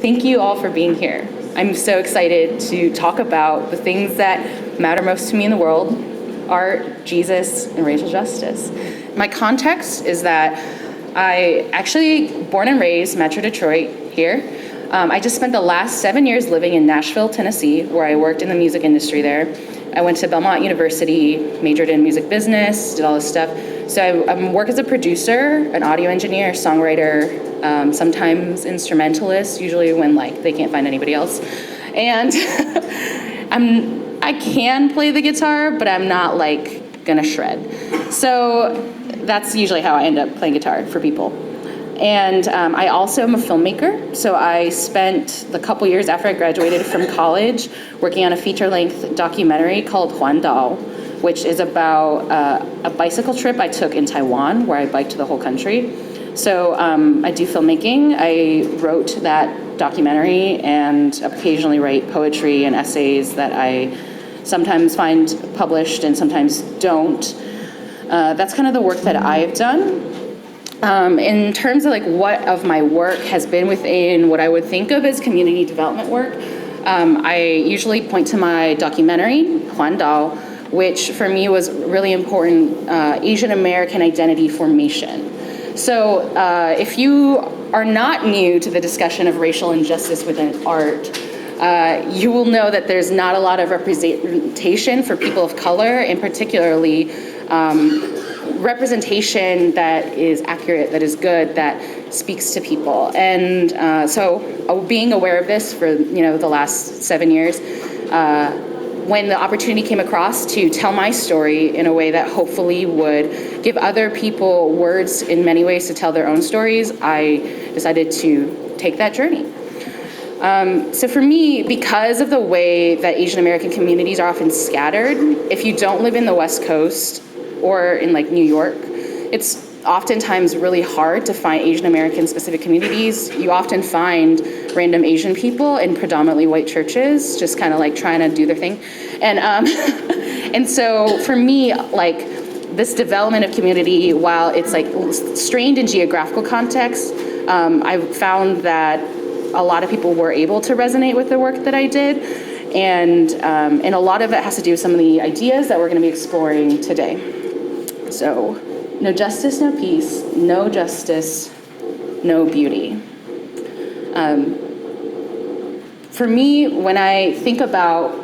thank you all for being here. I'm so excited to talk about the things that matter most to me in the world: art, Jesus, and racial justice. My context is that I actually born and raised Metro Detroit here. I just spent the last 7 years living in Nashville, Tennessee, where I worked in the music industry there. I went to Belmont University, majored in music business, did all this stuff. So I work as a producer, an audio engineer, songwriter, sometimes instrumentalist, usually when they can't find anybody else. And I can play the guitar, but I'm not gonna shred. So that's usually how I end up playing guitar for people. And I also am a filmmaker, so I spent the couple years after I graduated from college working on a feature-length documentary called Huan Dao, which is about a bicycle trip I took in Taiwan, where I biked the whole country. So I do filmmaking. I wrote that documentary and occasionally write poetry and essays that I sometimes find published and sometimes don't. That's kind of the work that I've done. In terms of what of my work has been within what I would think of as community development work, I usually point to my documentary, Huan Dao, which for me was really important Asian American identity formation. So if you are not new to the discussion of racial injustice within art, you will know that there's not a lot of representation for people of color, and particularly representation that is accurate, that is good, that speaks to people. And so being aware of this for the last 7 years, when the opportunity came across to tell my story in a way that hopefully would give other people words in many ways to tell their own stories, I decided to take that journey. So for me, because of the way that Asian American communities are often scattered, if you don't live in the West Coast or in New York, it's oftentimes really hard to find Asian American specific communities. You often find random Asian people in predominantly white churches, just kind of trying to do their thing. And and so for me, this development of community, while it's strained in geographical context, I found that a lot of people were able to resonate with the work that I did. And a lot of it has to do with some of the ideas that we're going to be exploring today. So, no justice, no peace. No justice, no beauty. For me, when I think about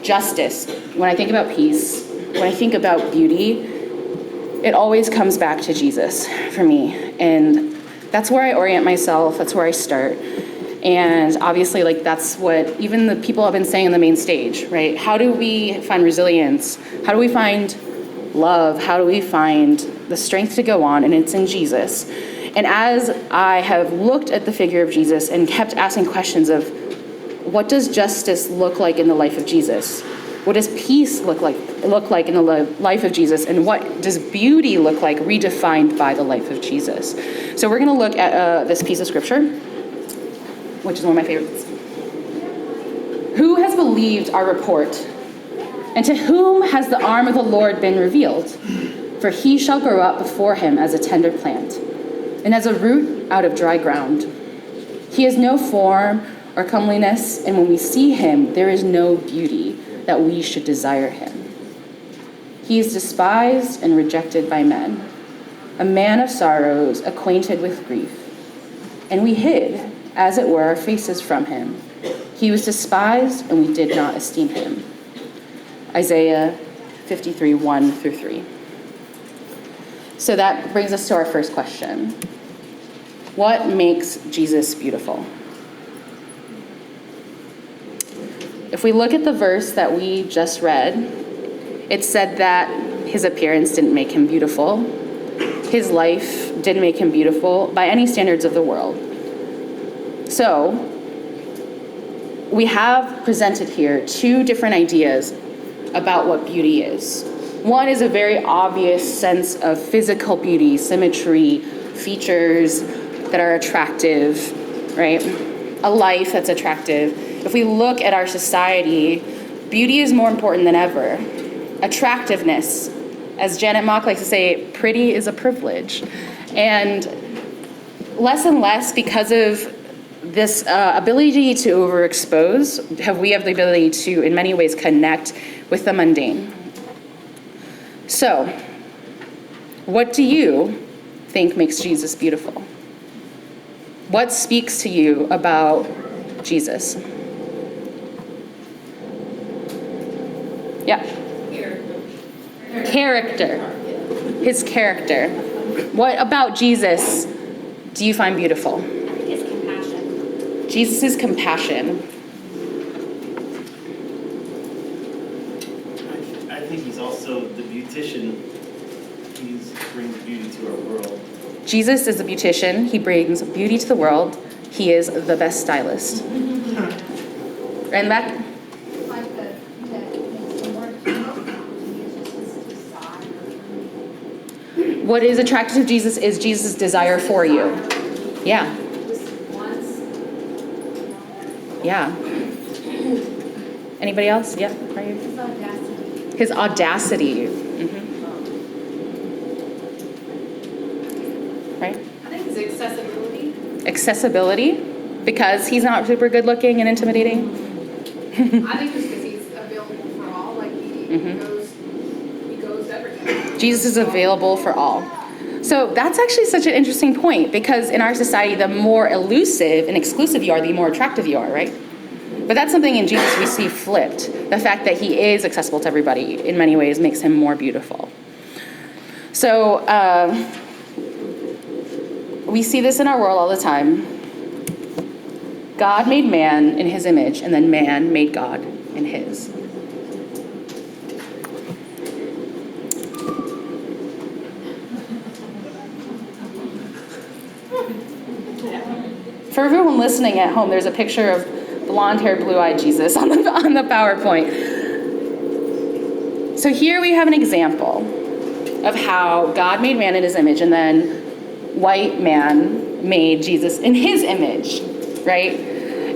justice, when I think about peace, when I think about beauty, it always comes back to Jesus for me. And that's where I orient myself, that's where I start. And obviously, that's what even the people have been saying on the main stage, right? How do we find resilience? How do we find love? How do we find the strength to go on? And it's in Jesus. And as I have looked at the figure of Jesus and kept asking questions of, what does justice look like in the life of Jesus? What does peace look like in the life of Jesus? And what does beauty look like redefined by the life of Jesus? So we're going to look at this piece of scripture, which is one of my favorites. Who has believed our report? And to whom has the arm of the Lord been revealed? For he shall grow up before him as a tender plant, and as a root out of dry ground. He has no form or comeliness, and when we see him, there is no beauty that we should desire him. He is despised and rejected by men, a man of sorrows, acquainted with grief. And we hid, as it were, our faces from him. He was despised, and we did not esteem him. Isaiah 53, 1 through 3. So that brings us to our first question. What makes Jesus beautiful? If we look at the verse that we just read, it said that his appearance didn't make him beautiful. His life didn't make him beautiful by any standards of the world. So we have presented here two different ideas about what beauty is. One is a very obvious sense of physical beauty, symmetry, features that are attractive, right? A life that's attractive. If we look at our society, beauty is more important than ever. Attractiveness, as Janet Mock likes to say, pretty is a privilege. And less because of this ability to overexpose, we have the ability to, in many ways, connect with the mundane. So, what do you think makes Jesus beautiful? What speaks to you about Jesus? Yeah. Character. His character. What about Jesus do you find beautiful? His compassion. Jesus' compassion. I think he's also the beautician. He brings beauty to our world. Jesus is the beautician. He brings beauty to the world. He is the best stylist. And that. Like the word is just his desire. What is attractive to Jesus is Jesus' desire for you. Yeah. Just once. Yeah. Anybody else? Yeah. Right here. His audacity. His audacity. Right? I think it's accessibility. Accessibility, because he's not super good looking and intimidating. I think just because he's available for all, like he goes everywhere. Jesus is available for all. So that's actually such an interesting point, because in our society, the more elusive and exclusive you are, the more attractive you are, right? But that's something in Jesus we see flipped. The fact that he is accessible to everybody in many ways makes him more beautiful. So we see this in our world all the time. God made man in his image, and then man made God in his. For everyone listening at home, there's a picture of blonde-haired, blue-eyed Jesus on the PowerPoint. So here we have an example of how God made man in his image, and then white man made Jesus in his image, right?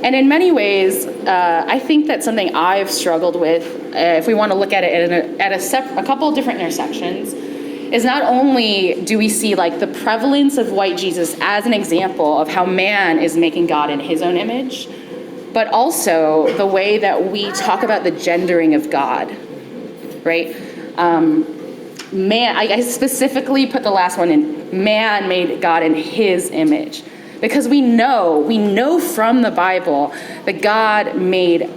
And in many ways, I think that's something I've struggled with, if we want to look at it at a couple of different intersections, is not only do we see like the prevalence of white Jesus as an example of how man is making God in his own image, but also the way that we talk about the gendering of God, right? Man, I specifically put the last one in, man made God in his image. Because we know from the Bible that God made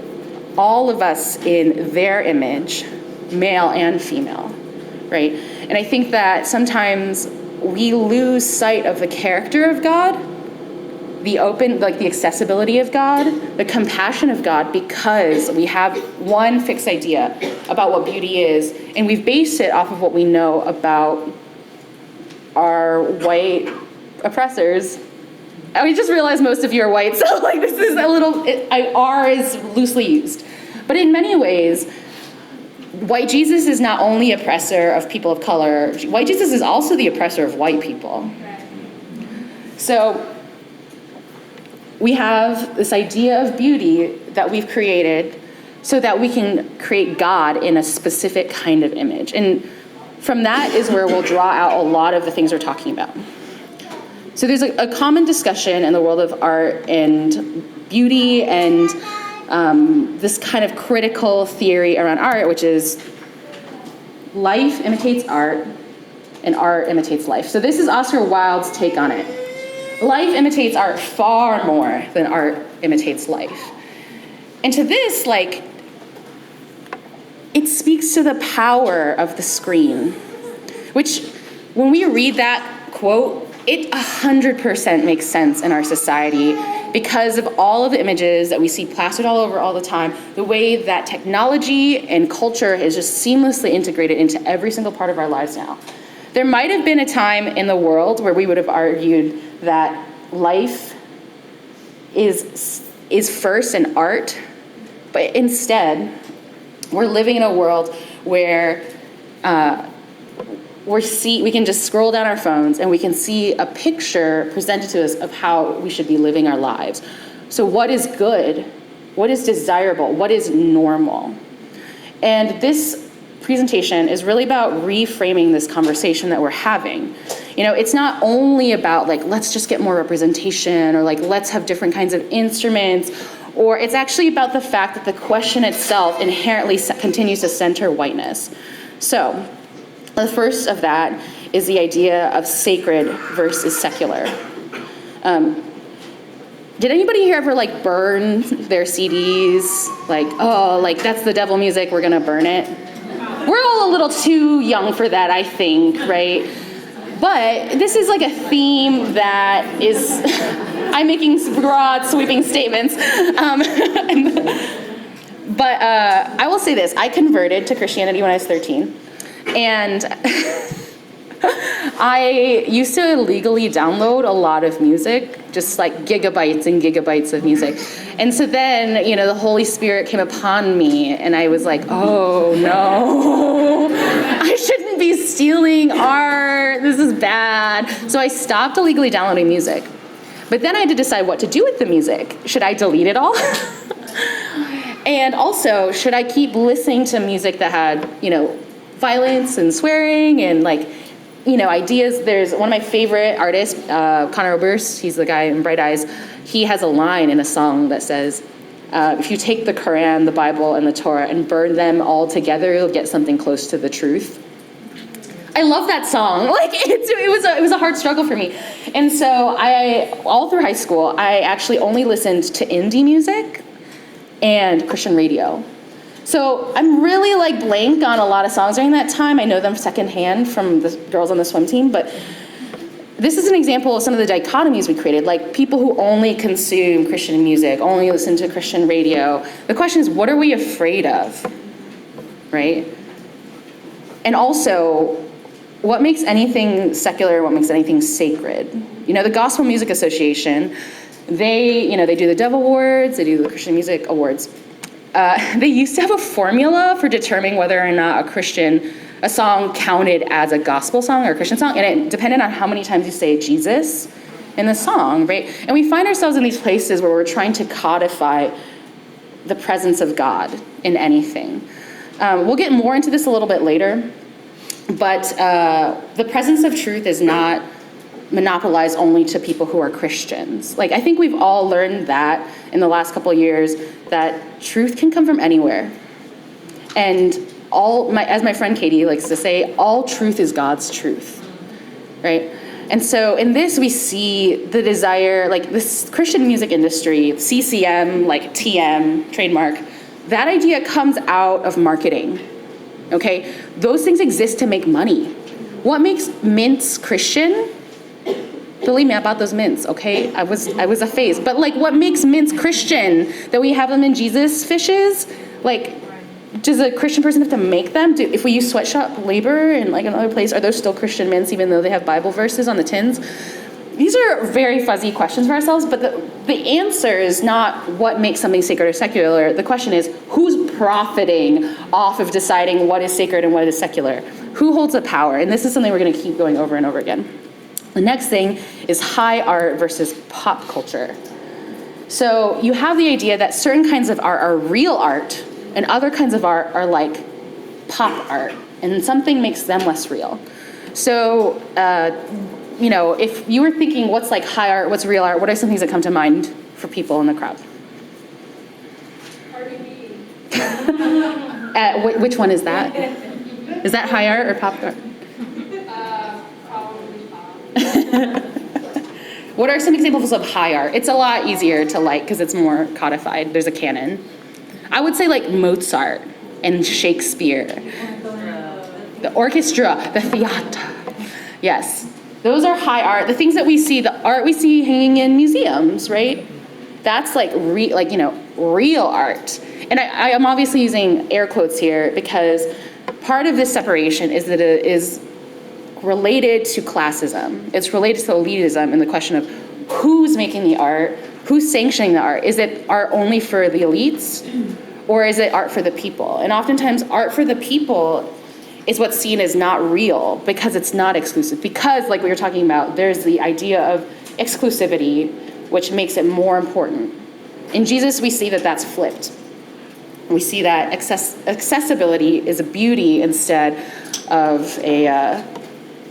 all of us in their image, male and female, right? And I think that sometimes we lose sight of the character of God, the accessibility of God, the compassion of God, because we have one fixed idea about what beauty is, and we've based it off of what we know about our white oppressors. And we just realized most of you are white, so like this is a little, R is loosely used. But in many ways, white Jesus is not only oppressor of people of color, white Jesus is also the oppressor of white people. So we have this idea of beauty that we've created so that we can create God in a specific kind of image. And from that is where we'll draw out a lot of the things we're talking about. So there's a common discussion in the world of art and beauty and this kind of critical theory around art, which is life imitates art and art imitates life. So this is Oscar Wilde's take on it. Life imitates art far more than art imitates life. And to this, like, it speaks to the power of the screen, which when we read that quote, it 100% makes sense in our society because of all of the images that we see plastered all over all the time, the way that technology and culture is just seamlessly integrated into every single part of our lives now. There might have been a time in the world where we would have argued that life is first in art, but instead, we're living in a world where we can just scroll down our phones and we can see a picture presented to us of how we should be living our lives. So what is good? What is desirable? What is normal? And this presentation is really about reframing this conversation that we're having. It's not only about like, let's just get more representation, or like, let's have different kinds of instruments, or it's actually about the fact that the question itself inherently continues to center whiteness. So the first of that is the idea of sacred versus secular. Did anybody here ever like burn their CDs? Like, oh, like that's the devil music, we're gonna burn it. We're all a little too young for that, I think, right? But this is like a theme that is, I'm making broad, sweeping statements. But I will say this, I converted to Christianity when I was 13. And I used to illegally download a lot of music, just like gigabytes and gigabytes of music. And so then, the Holy Spirit came upon me, and I was like, oh no, I shouldn't be stealing art, this is bad. So I stopped illegally downloading music. But then I had to decide what to do with the music. Should I delete it all? And also, should I keep listening to music that had, violence and swearing and like, ideas? There's one of my favorite artists, Conor Oberst, he's the guy in Bright Eyes. He has a line in a song that says, if you take the Quran, the Bible, and the Torah and burn them all together, you'll get something close to the truth. I love that song. Like it was a hard struggle for me. And so all through high school, I actually only listened to indie music and Christian radio. So I'm really like blank on a lot of songs during that time. I know them secondhand from the girls on the swim team, but this is an example of some of the dichotomies we created, like people who only consume Christian music, only listen to Christian radio. The question is, what are we afraid of, right? And also, what makes anything secular, what makes anything sacred? The Gospel Music Association, they do the Dove Awards, they do the Christian Music Awards. They used to have a formula for determining whether or not a song counted as a gospel song or a Christian song, and it depended on how many times you say Jesus in the song, right? And we find ourselves in these places where we're trying to codify the presence of God in anything. We'll get more into this a little bit later, but the presence of truth is not monopolized only to people who are Christians. Like, I think we've all learned that in the last couple of years, that truth can come from anywhere. And as my friend Katie likes to say, all truth is God's truth, right? And so in this, we see the desire, like this Christian music industry, CCM, like TM, trademark, that idea comes out of marketing, okay? Those things exist to make money. What makes mints Christian? Believe me, I bought those mints, okay? I was a phase. But like, what makes mints Christian? That we have them in Jesus fishes? Like, does a Christian person have to make them? If we use sweatshop labor in like another place, are those still Christian mints even though they have Bible verses on the tins? These are very fuzzy questions for ourselves, but the answer is not what makes something sacred or secular. The question is, who's profiting off of deciding what is sacred and what is secular? Who holds the power? And this is something we're gonna keep going over and over again. The next thing is high art versus pop culture. So you have the idea that certain kinds of art are real art and other kinds of art are like pop art, and something makes them less real. So, if you were thinking what's like high art, what's real art, what are some things that come to mind for people in the crowd? Which one is that? Is that high art or pop art? What are some examples of high art? It's a lot easier to like because it's more codified. There's a canon. I would say like Mozart and Shakespeare. The orchestra, the theater. Yes, those are high art. The things that we see, the art we see hanging in museums, right? That's like real art. And I am obviously using air quotes here because part of this separation is that it is related to classism. It's related to elitism and the question of who's making the art, who's sanctioning the art. Is it art only for the elites, or is it art for the people? And oftentimes art for the people is what's seen as not real because it's not exclusive. Because, like we were talking about, there's the idea of exclusivity, which makes it more important. In Jesus, we see that that's flipped. We see that accessibility is a beauty instead of a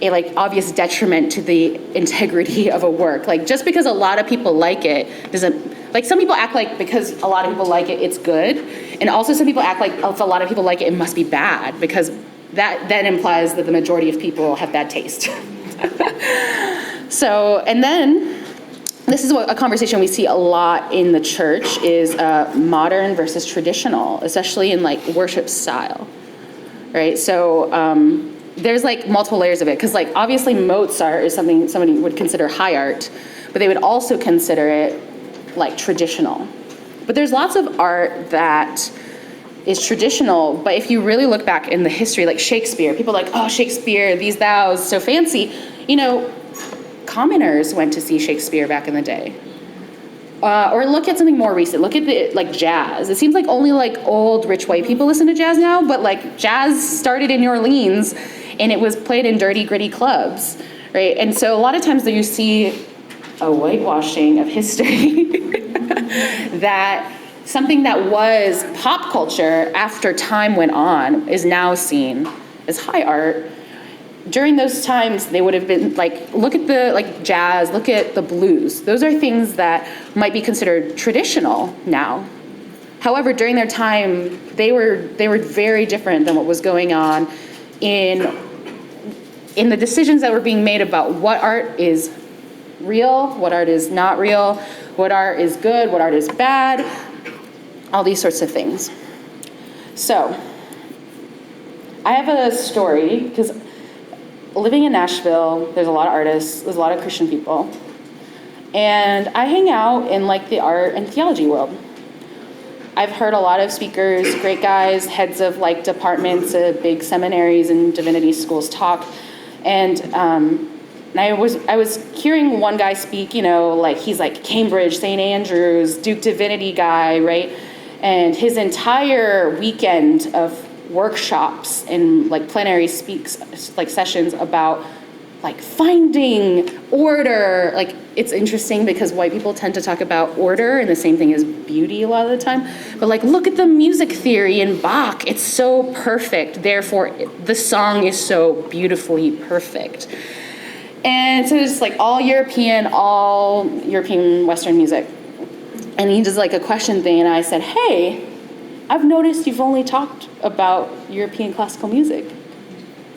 a like obvious detriment to the integrity of a work. Like just because a lot of people like it doesn't, like some people act like because a lot of people like it, it's good. And also some people act like if a lot of people like it, it must be bad, because that then implies that the majority of people have bad taste. So, and then this is a conversation we see a lot in the church is modern versus traditional, especially in like worship style, right? So there's like multiple layers of it, because like obviously Mozart is something somebody would consider high art, but they would also consider it like traditional. But there's lots of art that is traditional, but if you really look back in the history, like Shakespeare, people are like, oh, Shakespeare, these thous, so fancy. You know, commoners went to see Shakespeare back in the day. Or look at something more recent. Look at the, like jazz. It seems like only like old rich white people listen to jazz now, but like jazz started in New Orleans and it was played in dirty, gritty clubs, right? And so a lot of times you see a whitewashing of history that something that was pop culture after time went on is now seen as high art. During those times, they would have been like, look at the like jazz, look at the blues. Those are things that might be considered traditional now. However, during their time, they were very different than what was going on in the decisions that were being made about what art is real, what art is not real, what art is good, what art is bad, all these sorts of things. So, I have a story, because living in Nashville, there's a lot of artists, there's a lot of Christian people, and I hang out in like the art and theology world. I've heard a lot of speakers, great guys, heads of like departments of big seminaries and divinity schools talk, and I was hearing one guy speak, you know, like he's like Cambridge, St. Andrews, Duke Divinity guy, right? And his entire weekend of workshops and like plenary like sessions about like finding order. Like it's interesting because white people tend to talk about order and the same thing as beauty a lot of the time. But like look at the music theory in Bach. It's so perfect. Therefore, the song is so beautifully perfect. And so it's like all European Western music. And he does like a question thing, and I said, hey, I've noticed you've only talked about European classical music.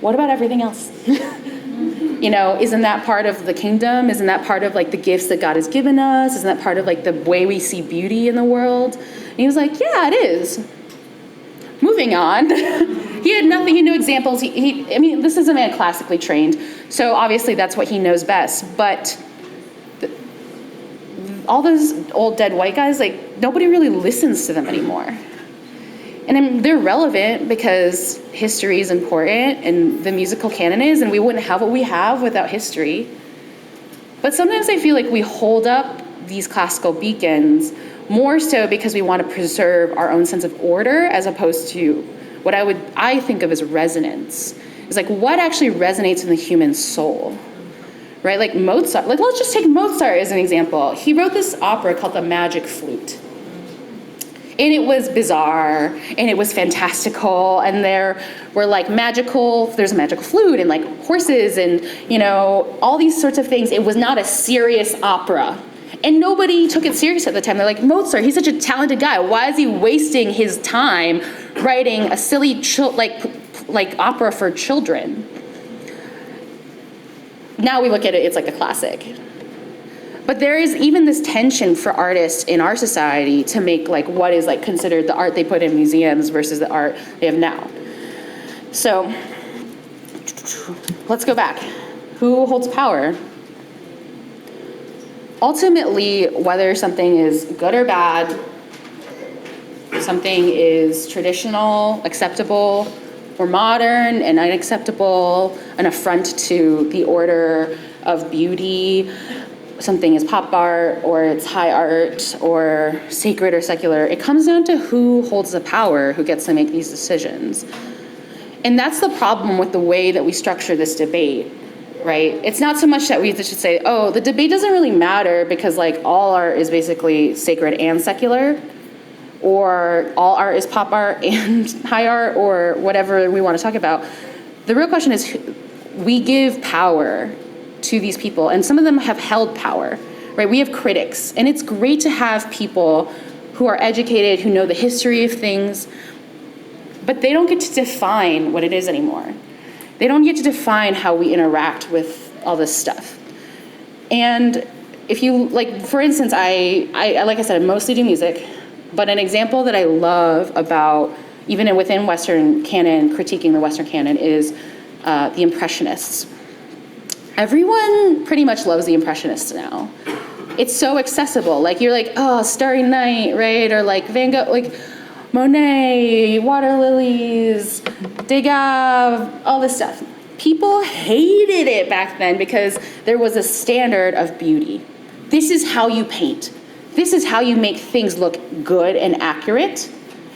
What about everything else? You know, isn't that part of the kingdom? Isn't that part of like the gifts that God has given us? Isn't that part of like the way we see beauty in the world? And he was like, yeah, it is. Moving on. He had nothing, he knew examples. I mean, this is a man classically trained, so obviously that's what he knows best. But all those old dead white guys, like nobody really listens to them anymore. And they're relevant because history is important and the musical canon is, and we wouldn't have what we have without history. But sometimes I feel like we hold up these classical beacons more so because we want to preserve our own sense of order as opposed to what I think of as resonance. It's like what actually resonates in the human soul, right? Like Mozart, like let's just take Mozart as an example. He wrote this opera called The Magic Flute. And it was bizarre, and it was fantastical, and there were like there's a magical flute, and like horses, and you know, all these sorts of things. It was not a serious opera. And nobody took it serious at the time. They're like, Mozart, he's such a talented guy. Why is he wasting his time writing a silly like opera for children? Now we look at it, it's like a classic. But there is even this tension for artists in our society to make like what is like considered the art they put in museums versus the art they have now. So let's go back. Who holds power? Ultimately, whether something is good or bad, something is traditional, acceptable, or modern and unacceptable, an affront to the order of beauty, something is pop art or it's high art or sacred or secular, it comes down to who holds the power, who gets to make these decisions. And that's the problem with the way that we structure this debate, right? It's not so much that we should say, oh, the debate doesn't really matter because like all art is basically sacred and secular, or all art is pop art and high art, or whatever we want to talk about. The real question is, we give power to these people, and some of them have held power, right? We have critics, and it's great to have people who are educated, who know the history of things, but they don't get to define what it is anymore. They don't get to define how we interact with all this stuff. And if you, like, for instance, I like I said, I mostly do music, but an example that I love about, even within Western canon, critiquing the Western canon, is the Impressionists. Everyone pretty much loves the Impressionists now. It's so accessible. Like, you're like, oh, Starry Night, right? Or like Van Gogh, like Monet, water lilies, Degas, all this stuff. People hated it back then because there was a standard of beauty. This is how you paint. This is how you make things look good and accurate.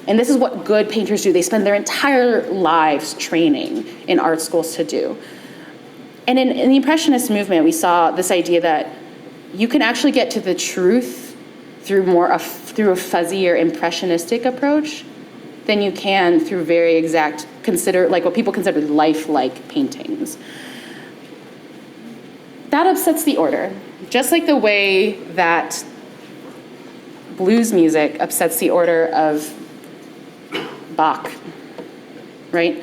And this is what good painters do. They spend their entire lives training in art schools to do. And in the Impressionist movement, we saw this idea that you can actually get to the truth through a fuzzier impressionistic approach than you can through very exact, like what people consider lifelike paintings. That upsets the order, just like the way that blues music upsets the order of Bach, right?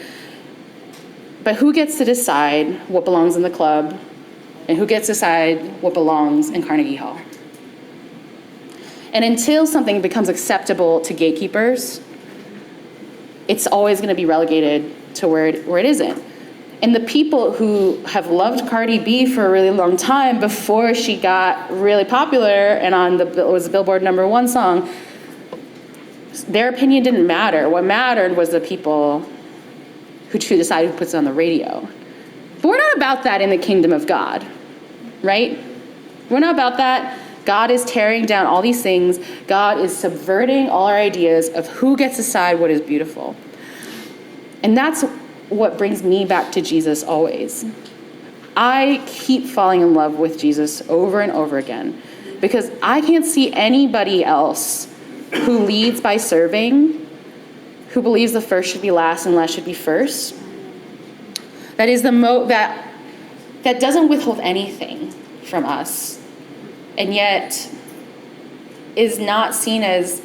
But who gets to decide what belongs in the club, and who gets to decide what belongs in Carnegie Hall? And until something becomes acceptable to gatekeepers, it's always going to be relegated to where it isn't. And the people who have loved Cardi B for a really long time before she got really popular and was a Billboard #1 song, their opinion didn't matter. What mattered was the people who decide who puts it on the radio. But we're not about that in the kingdom of God, right? We're not about that. God is tearing down all these things. God is subverting all our ideas of who gets to decide what is beautiful. And that's what brings me back to Jesus always. I keep falling in love with Jesus over and over again because I can't see anybody else who leads by serving, who believes the first should be last and last should be first. That is that doesn't withhold anything from us, and yet is not seen as,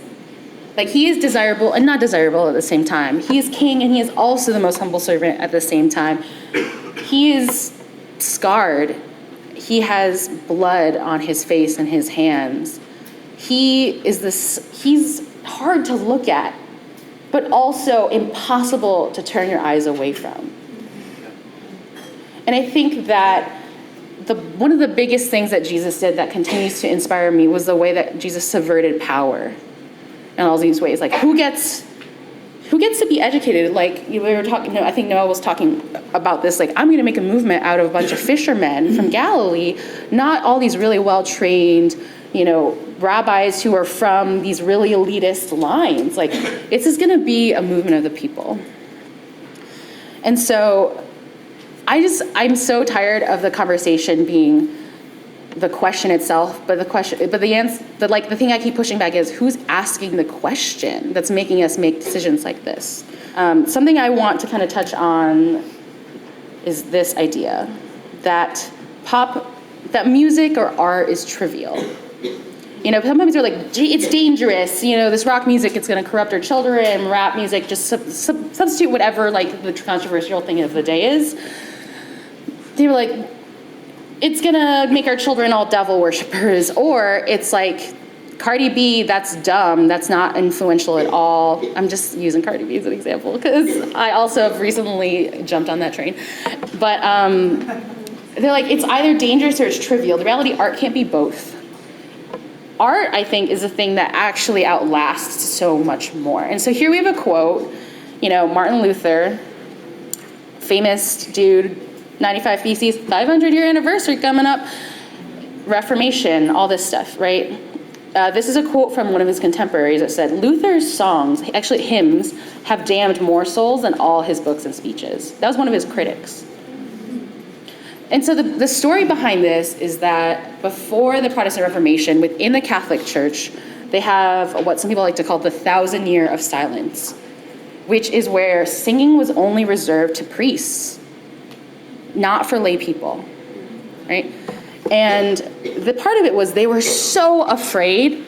like, he is desirable and not desirable at the same time. He is king and he is also the most humble servant at the same time. He is scarred. He has blood on his face and his hands. He's hard to look at, but also impossible to turn your eyes away from. And I think that one of the biggest things that Jesus did that continues to inspire me was the way that Jesus subverted power in all these ways. Like, who gets to be educated? Like, we were talking, I think Noah was talking about this, like, I'm going to make a movement out of a bunch of fishermen from Galilee, not all these really well-trained, rabbis who are from these really elitist lines. Like, this is going to be a movement of the people. And so I'm so tired of the conversation being the question itself, but the answer, the thing I keep pushing back is who's asking the question that's making us make decisions like this. Something I want to kind of touch on is this idea that music or art is trivial. Sometimes they're like, it's dangerous. This rock music, it's going to corrupt our children. Rap music, just substitute whatever like the controversial thing of the day is. They were like, it's going to make our children all devil worshippers. Or it's like, Cardi B, that's dumb. That's not influential at all. I'm just using Cardi B as an example because I also have recently jumped on that train. But they're like, it's either dangerous or it's trivial. The reality, art can't be both. Art, I think, is a thing that actually outlasts so much more. And so here we have a quote, Martin Luther, famous dude, 95 Theses, 500-year anniversary coming up, Reformation, all this stuff, right? This is a quote from one of his contemporaries that said, Luther's songs, actually hymns, have damned more souls than all his books and speeches. That was one of his critics. And so the story behind this is that before the Protestant Reformation, within the Catholic Church, they have what some people like to call the 1,000 year of silence, which is where singing was only reserved to priests. not for lay people, right? And the part of it was they were so afraid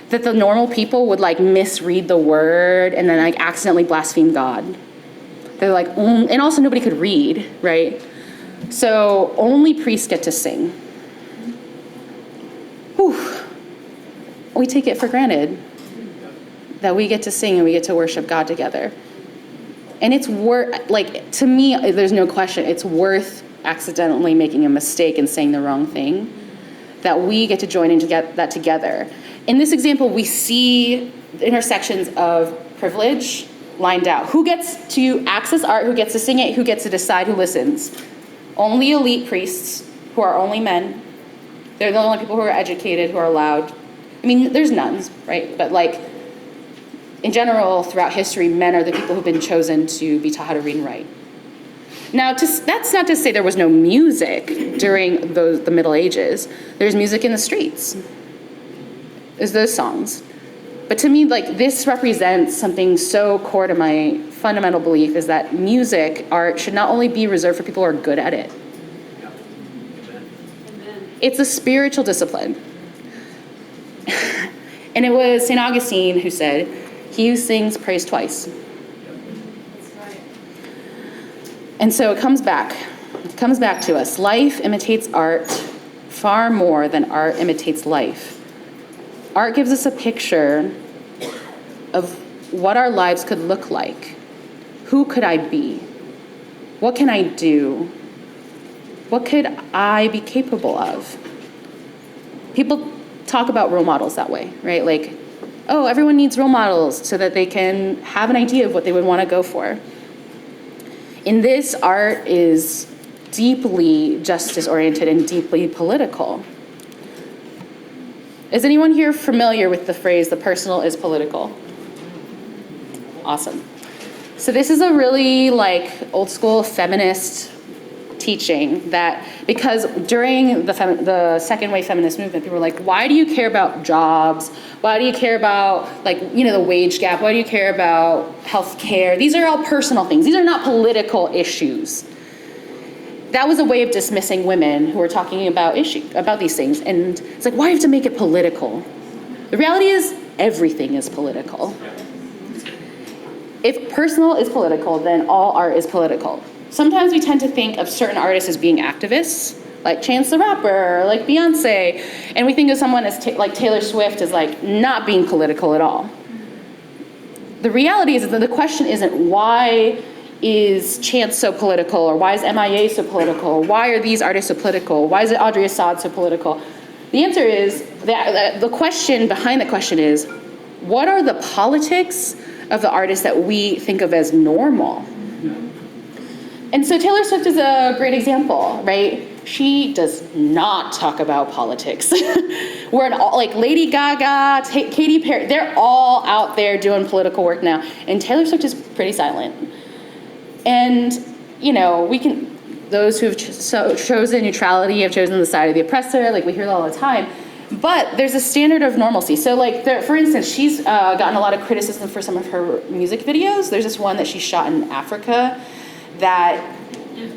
that the normal people would like misread the word and then like accidentally blaspheme God. They're like, and also nobody could read, right? So only priests get to sing. Whew. We take it for granted that we get to sing and we get to worship God together. And it's worth, like, to me, there's no question, it's worth accidentally making a mistake and saying the wrong thing, that we get to join in to get that together. In this example, we see the intersections of privilege lined out. Who gets to access art, who gets to sing it, who gets to decide who listens? Only elite priests, who are only men. They're the only people who are educated, who are allowed. I mean, there's nuns, right? But like, in general, throughout history, men are the people who've been chosen to be taught how to read and write. Now, that's not to say there was no music during the Middle Ages. There's music in the streets. There's those songs. But to me, like, this represents something so core to my fundamental belief, is that music, art, should not only be reserved for people who are good at it. It's a spiritual discipline. And it was St. Augustine who said, "He who sings prays twice." And so it comes back to us. Life imitates art far more than art imitates life. Art gives us a picture of what our lives could look like. Who could I be? What can I do? What could I be capable of? People talk about role models that way, right? Like, oh, everyone needs role models so that they can have an idea of what they would want to go for. In this, art is deeply justice-oriented and deeply political. Is anyone here familiar with the phrase, "the personal is political"? Awesome. So this is a really like old school feminist teaching, that because during the second wave feminist movement, people were like, why do you care about jobs? Why do you care about, like, you know, the wage gap? Why do you care about health care? These are all personal things. These are not political issues. That was a way of dismissing women who were talking about these things. And it's like, why do you have to make it political? The reality is, everything is political. If personal is political, then all art is political. Sometimes we tend to think of certain artists as being activists, like Chance the Rapper, or like Beyonce, and we think of someone as like Taylor Swift as like not being political at all. The reality is that the question isn't why is Chance so political, or why is MIA so political, why are these artists so political, why is it Audrey Assad so political? The answer is, that the question behind the question is, what are the politics of the artists that we think of as normal? And so Taylor Swift is a great example, right? She does not talk about politics. We're like Lady Gaga, Katy Perry, they're all out there doing political work now. And Taylor Swift is pretty silent. And, you know, those who have chosen neutrality have chosen the side of the oppressor, like we hear that all the time. But there's a standard of normalcy. So like, for instance, she's gotten a lot of criticism for some of her music videos. There's this one that she shot in Africa that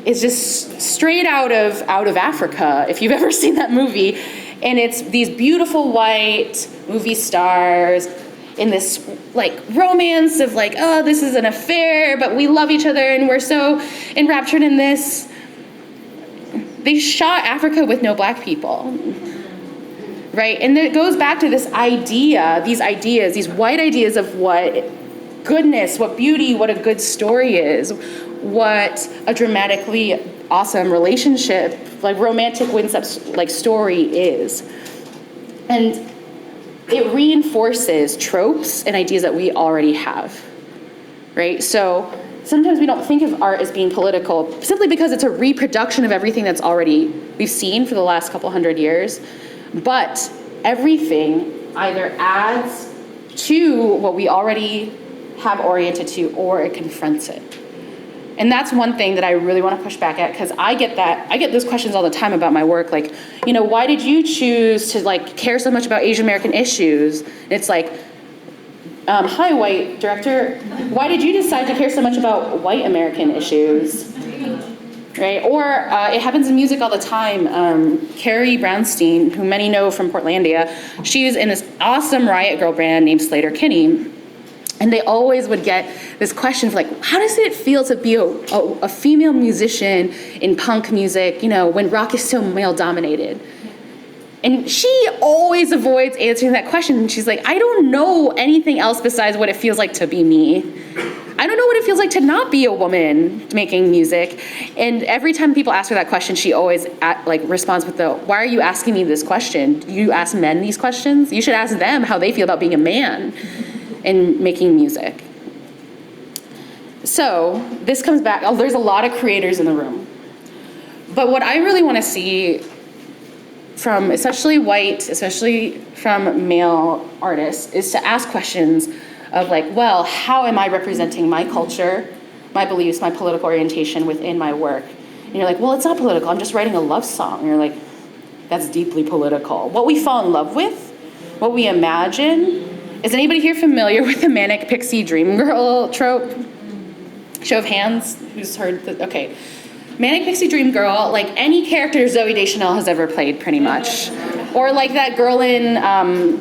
is just straight out of Africa, if you've ever seen that movie. And it's these beautiful white movie stars in this like romance of like, oh, this is an affair, but we love each other and we're so enraptured in this. They shot Africa with no black people, right? And it goes back to this idea, these white ideas of what goodness, what beauty, what a good story is, what a dramatically awesome relationship, like romantic like story is. And it reinforces tropes and ideas that we already have, right? So sometimes we don't think of art as being political simply because it's a reproduction of everything that's already we've seen for the last couple hundred years. But everything either adds to what we already have oriented to, or it confronts it. And that's one thing that I really want to push back at, because I get those questions all the time about my work, like, you know, why did you choose to like care so much about Asian American issues? And it's like, hi, white director, why did you decide to care so much about white American issues? right? Or it happens in music all the time. Carrie Brownstein, who many know from Portlandia, she was in this awesome Riot Girl band named Slater-Kinney. And they always would get this question of like, how does it feel to be a female musician in punk music, when rock is so male dominated? And she always avoids answering that question. And she's like, I don't know anything else besides what it feels like to be me. I don't know what it feels like to not be a woman making music. And every time people ask her that question, she always responds with why are you asking me this question? Do you ask men these questions? You should ask them how they feel about being a man and making music. So this comes back, there's a lot of creators in the room. But what I really want to see from especially from male artists, is to ask questions of how am I representing my culture, my beliefs, my political orientation within my work? And you're like, well, it's not political, I'm just writing a love song. And you're like, that's deeply political. What we fall in love with, what we imagine. Is anybody here familiar with the manic pixie dream girl trope? Show of hands, who's heard okay. Manic Pixie Dream Girl, like any character Zooey Deschanel has ever played, pretty much. Or like that girl in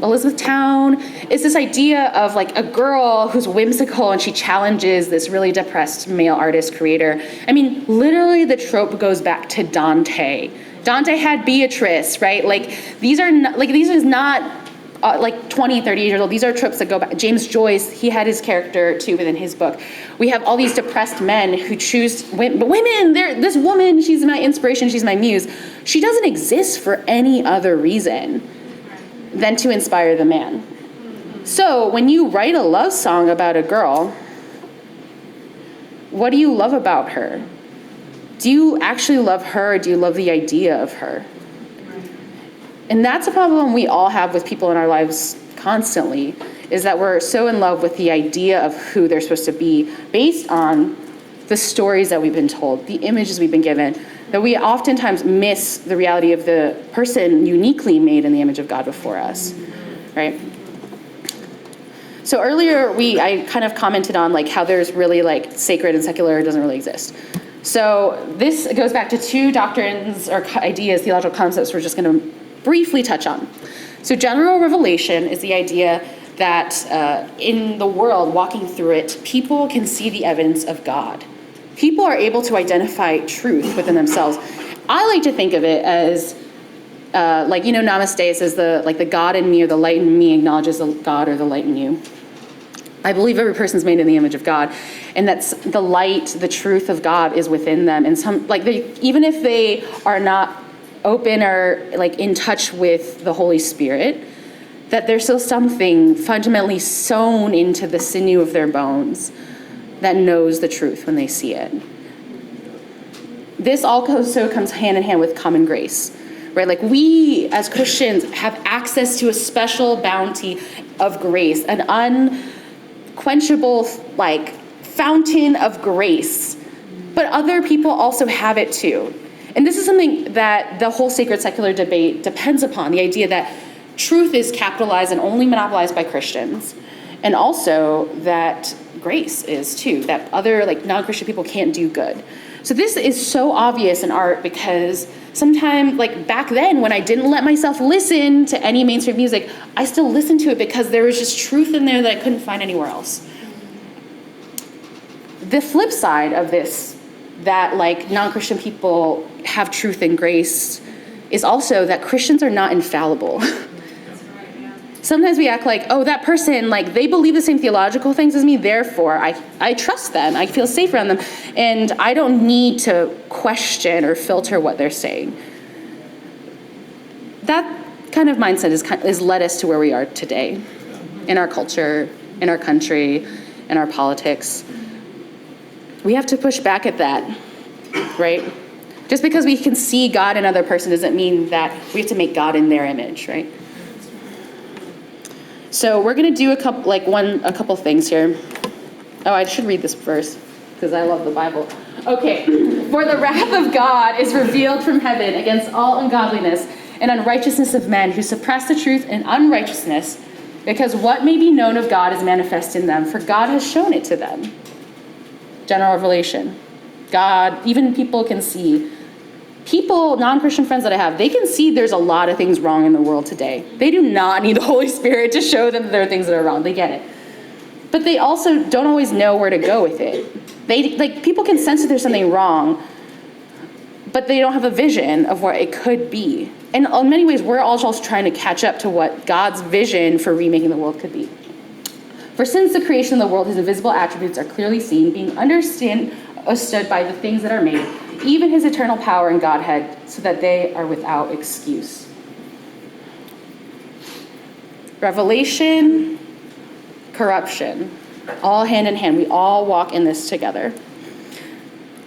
Elizabethtown. It's this idea of like a girl who's whimsical and she challenges this really depressed male artist creator. I mean, literally the trope goes back to Dante. Dante had Beatrice, right? These are not 20, 30 years old. These are tropes that go back. James Joyce, he had his character too within his book. We have all these depressed men who choose women. This woman, she's my inspiration, she's my muse. She doesn't exist for any other reason than to inspire the man. So when you write a love song about a girl, what do you love about her? Do you actually love her, or do you love the idea of her? And that's a problem we all have with people in our lives constantly, is that we're so in love with the idea of who they're supposed to be based on the stories that we've been told, the images we've been given, that we oftentimes miss the reality of the person uniquely made in the image of God before us, right? So earlier I kind of commented on how there's really sacred and secular doesn't really exist. So this goes back to two doctrines or ideas, theological concepts we're just going to briefly touch on. So general revelation is the idea that in the world, walking through it, people can see the evidence of God. People are able to identify truth within themselves. I like to think of it as, Namaste, it says the God in me or the light in me acknowledges the God or the light in you. I believe every person's made in the image of God, and that's the light, the truth of God is within them. And even if they are not open or in touch with the Holy Spirit, that there's still something fundamentally sewn into the sinew of their bones that knows the truth when they see it. This also comes hand in hand with common grace, right? We as Christians have access to a special bounty of grace, an unquenchable fountain of grace, but other people also have it too. And this is something that the whole sacred secular debate depends upon, the idea that truth is capitalized and only monopolized by Christians, and also that grace is too, that other non-Christian people can't do good. So this is so obvious in art because sometimes back then when I didn't let myself listen to any mainstream music, I still listened to it because there was just truth in there that I couldn't find anywhere else. The flip side of this, that non-Christian people have truth and grace, is also that Christians are not infallible. Sometimes we act that person, they believe the same theological things as me, therefore I trust them, I feel safe around them, and I don't need to question or filter what they're saying. That kind of mindset has led us to where we are today, in our culture, in our country, in our politics. We have to push back at that, right? Just because we can see God in another person doesn't mean that we have to make God in their image, right? So we're going to do a couple things here. Oh, I should read this verse because I love the Bible. Okay. For the wrath of God is revealed from heaven against all ungodliness and unrighteousness of men who suppress the truth in unrighteousness, because what may be known of God is manifest in them, for God has shown it to them. General revelation. God, even people can see. People, non-Christian friends that I have, they can see there's a lot of things wrong in the world today. They do not need the Holy Spirit to show them that there are things that are wrong. They get it. But they also don't always know where to go with it. People can sense that there's something wrong, but they don't have a vision of what it could be. And in many ways, we're all just trying to catch up to what God's vision for remaking the world could be. For since the creation of the world, his invisible attributes are clearly seen, being understood by the things that are made, even his eternal power and Godhead, so that they are without excuse. Revelation, corruption, all hand in hand. We all walk in this together.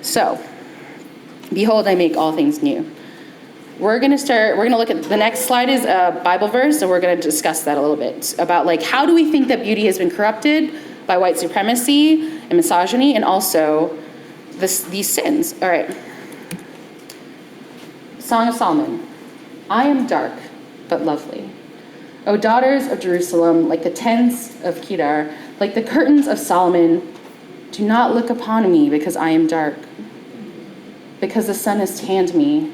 So, behold, I make all things new. We're going to look at, the next slide is a Bible verse, and we're going to discuss that a little bit, about how do we think that beauty has been corrupted by white supremacy and misogyny, and also these sins. All right. Song of Solomon. I am dark, but lovely. O daughters of Jerusalem, like the tents of Kedar, like the curtains of Solomon, do not look upon me because I am dark, because the sun has tanned me.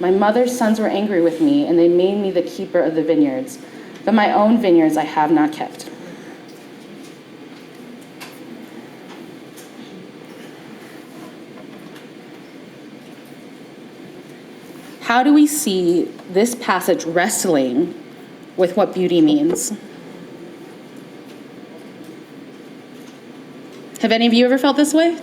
My mother's sons were angry with me, and they made me the keeper of the vineyards. But my own vineyards I have not kept. How do we see this passage wrestling with what beauty means? Have any of you ever felt this way?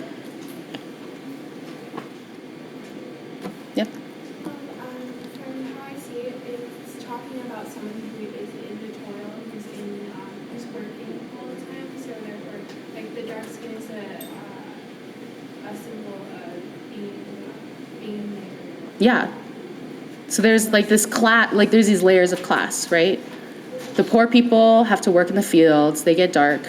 Yep. From how I see it, it's talking about someone who is in the toil, who's working all the time. So therefore, the dark skin is a symbol of being there. Yeah. So there's this class, there's these layers of class, right? The poor people have to work in the fields, they get dark.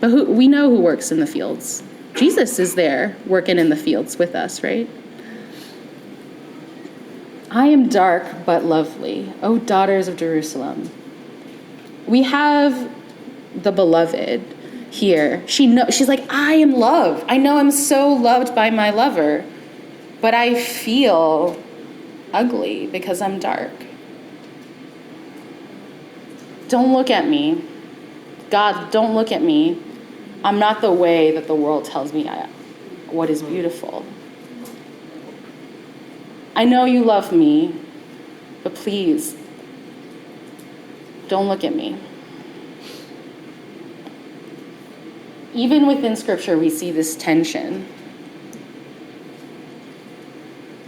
But we know who works in the fields. Jesus is there working in the fields with us, right? I am dark but lovely, O daughters of Jerusalem. We have the beloved here. She's like, I am loved. I know I'm so loved by my lover, but I feel ugly because I'm dark. Don't look at me. God, don't look at me. I'm not the way that the world tells me what is beautiful. I know you love me, but please, don't look at me. Even within Scripture, we see this tension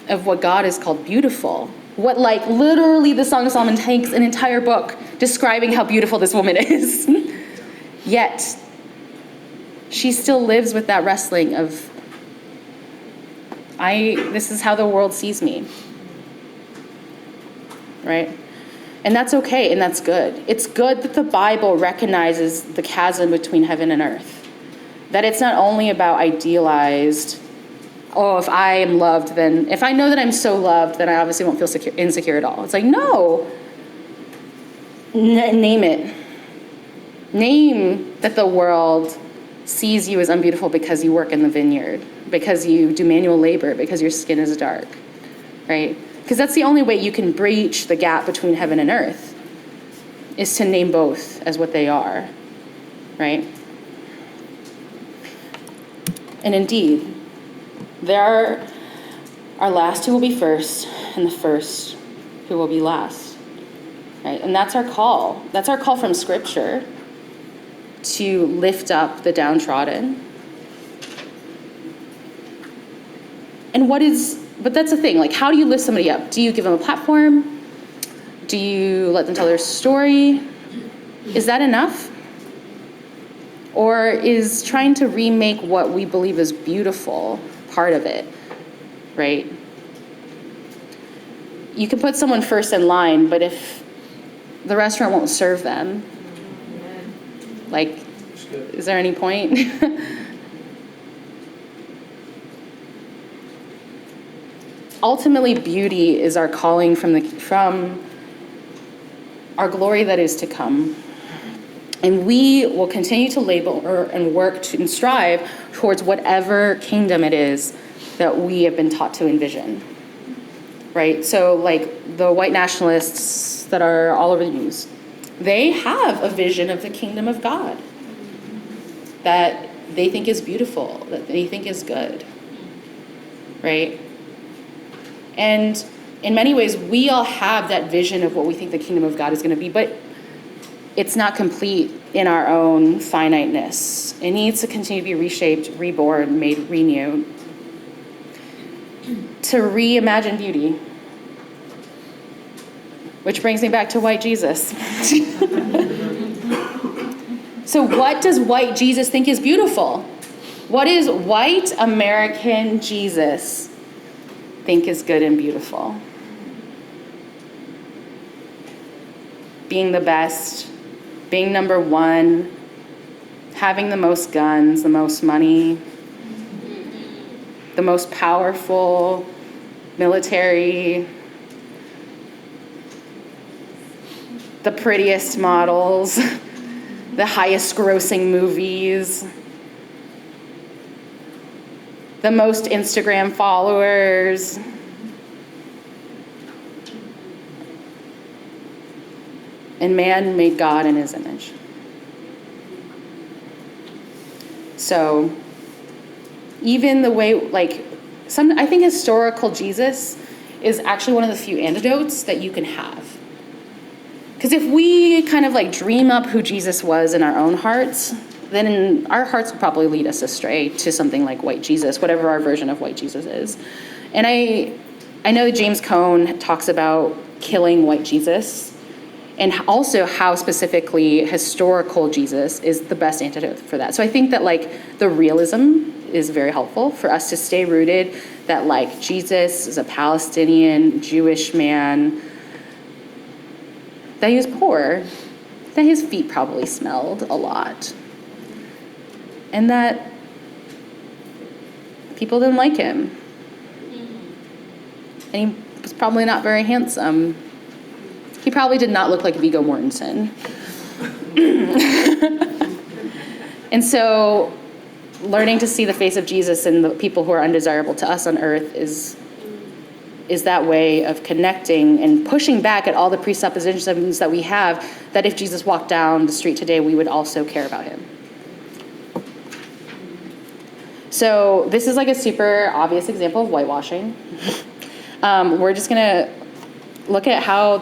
of what God has called beautiful. What, literally the Song of Solomon takes an entire book describing how beautiful this woman is. Yet, she still lives with that wrestling of, this is how the world sees me. Right? And that's okay, and that's good. It's good that the Bible recognizes the chasm between heaven and earth. That it's not only about idealized, if I am loved, then if I know that I'm so loved, then I obviously won't feel insecure at all. It's no. Name it. Name that the world sees you as unbeautiful because you work in the vineyard, because you do manual labor, because your skin is dark, right? Because that's the only way you can breach the gap between heaven and earth, is to name both as what they are, right? And indeed, there are last who will be first, and the first who will be last, right? And that's our call. That's our call from Scripture, to lift up the downtrodden. But that's the thing, how do you lift somebody up? Do you give them a platform? Do you let them tell their story? Is that enough? Or is trying to remake what we believe is beautiful part of it, right? You can put someone first in line, but if the restaurant won't serve them, is there any point? Ultimately, beauty is our calling from our glory that is to come. And we will continue to label and work and strive towards whatever kingdom it is that we have been taught to envision, right? So like the white nationalists that are all over the news, they have a vision of the kingdom of God that they think is beautiful, that they think is good, right? And in many ways, we all have that vision of what we think the kingdom of God is going to be, but it's not complete in our own finiteness. It needs to continue to be reshaped, reborn, made renewed, to reimagine beauty. Which brings me back to white Jesus. So what does white Jesus think is beautiful? What does white American Jesus think is good and beautiful? Being the best, being number one, having the most guns, the most money, the most powerful military, the prettiest models, the highest grossing movies, the most Instagram followers. And man made God in his image. So even the way, like, I think historical Jesus is actually one of the few antidotes that you can have. Because if we kind of like dream up who Jesus was in our own hearts, then our hearts would probably lead us astray to something like white Jesus, whatever our version of white Jesus is. And I know that James Cone talks about killing white Jesus, and also how specifically historical Jesus is the best antidote for that. So I think that like the realism is very helpful for us to stay rooted that like Jesus is a Palestinian Jewish man, that he was poor, that his feet probably smelled a lot, and that people didn't like him. And he was probably not very handsome. He probably did not look like Viggo Mortensen. And so learning to see the face of Jesus in the people who are undesirable to us on earth is that way of connecting and pushing back at all the presuppositions that we have that if Jesus walked down the street today, we would also care about him. So this is like a super obvious example of whitewashing. We're just gonna look at how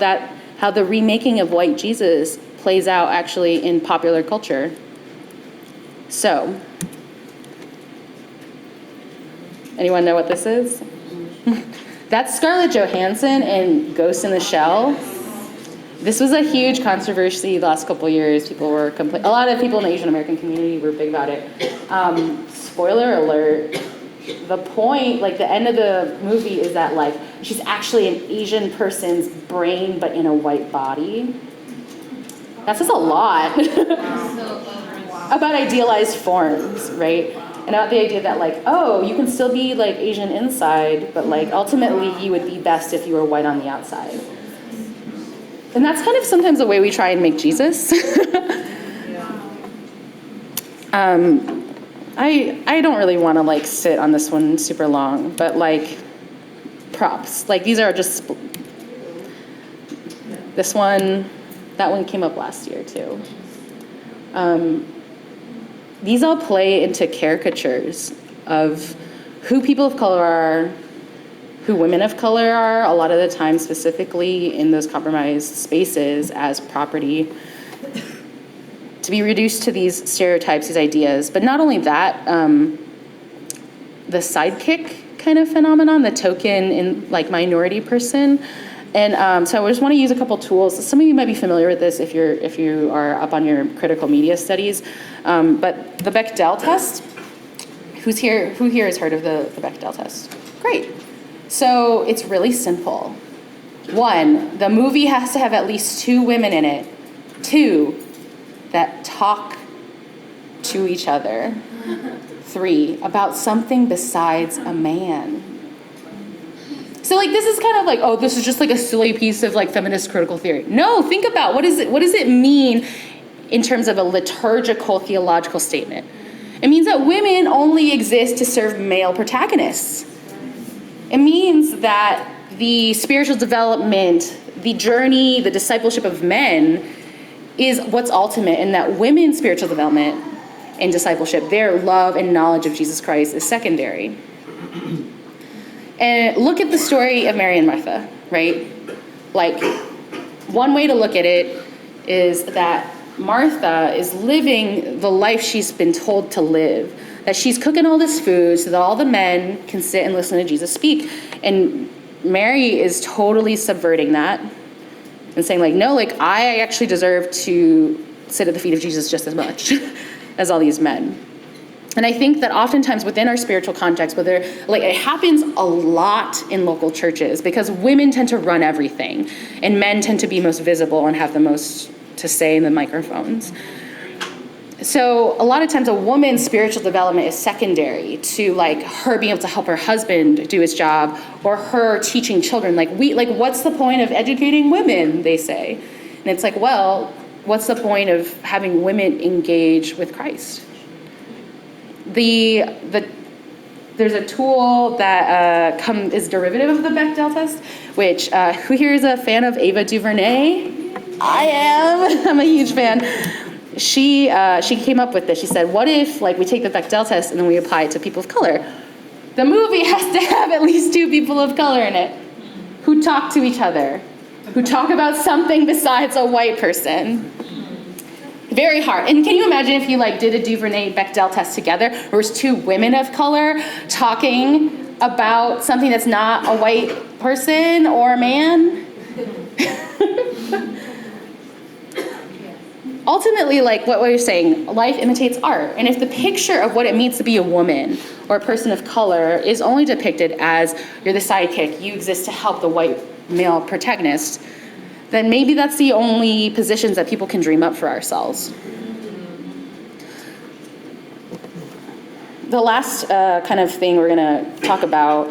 the remaking of white Jesus plays out actually in popular culture. So, anyone know what this is? That's Scarlett Johansson in Ghost in the Shell. This was a huge controversy the last couple of years. People were a lot of people in the Asian American community were big about it. Spoiler alert. The point, like the end of the movie is that like she's actually an Asian person's brain but in a white body. That says a lot about idealized forms, right? And about the idea that like, oh, you can still be like Asian inside, but like ultimately you would be best if you were white on the outside. And that's kind of sometimes the way we try and make Jesus. I don't really want to like sit on this one super long, but like props. Like these are just this one, that one came up last year too. These all play into caricatures of who people of color are, who women of color are, a lot of the time specifically in those compromised spaces as property, to be reduced to these stereotypes, these ideas. But not only that, the sidekick kind of phenomenon, the token in like minority person. And so I just want to use a couple tools. Some of you might be familiar with this if you are up on your critical media studies. But the Bechdel test, who here has heard of the Bechdel test? Great. So it's really simple. 1, the movie has to have at least 2 women in it. 2, that talk to each other. 3, about something besides a man. So like this is kind of like, oh, this is just like a silly piece of like feminist critical theory. No, think about what does it mean in terms of a liturgical theological statement. It means that women only exist to serve male protagonists. It means that the spiritual development, the journey, the discipleship of men is what's ultimate, and that women's spiritual development and discipleship, their love and knowledge of Jesus Christ, is secondary. And look at the story of Mary and Martha, right? Like, one way to look at it is that Martha is living the life she's been told to live, that she's cooking all this food so that all the men can sit and listen to Jesus speak. And Mary is totally subverting that and saying, like, no, like, I actually deserve to sit at the feet of Jesus just as much as all these men. And I think that oftentimes within our spiritual context, whether, like, it happens a lot in local churches because women tend to run everything and men tend to be most visible and have the most to say in the microphones. So a lot of times a woman's spiritual development is secondary to, like, her being able to help her husband do his job, or her teaching children. Like, what's the point of educating women, they say. And it's like, well, what's the point of having women engage with Christ? There's a tool that is derivative of the Bechdel test, which, who here is a fan of Ava DuVernay? I am. I'm a huge fan. She came up with this. She said, what if, like, we take the Bechdel test and then we apply it to people of color? The movie has to have at least 2 people of color in it who talk to each other, who talk about something besides a white person. Very hard. And can you imagine if you, like, did a DuVernay Bechdel test together, where was 2 women of color talking about something that's not a white person or a man? Ultimately, like what you're saying, life imitates art. And if the picture of what it means to be a woman or a person of color is only depicted as you're the sidekick, you exist to help the white male protagonist, then maybe that's the only positions that people can dream up for ourselves. The last kind of thing we're going to talk about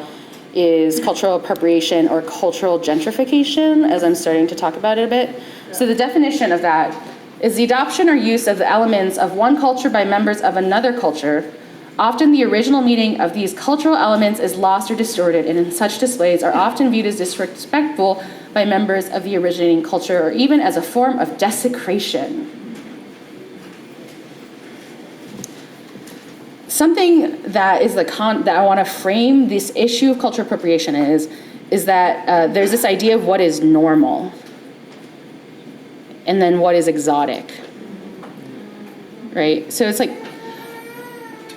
is cultural appropriation or cultural gentrification, as I'm starting to talk about it a bit. So the definition of that is the adoption or use of the elements of one culture by members of another culture. Often the original meaning of these cultural elements is lost or distorted, and in such displays are often viewed as disrespectful by members of the originating culture, or even as a form of desecration. Something that is that I want to frame this issue of cultural appropriation is that there's this idea of what is normal, and then what is exotic, right? So it's like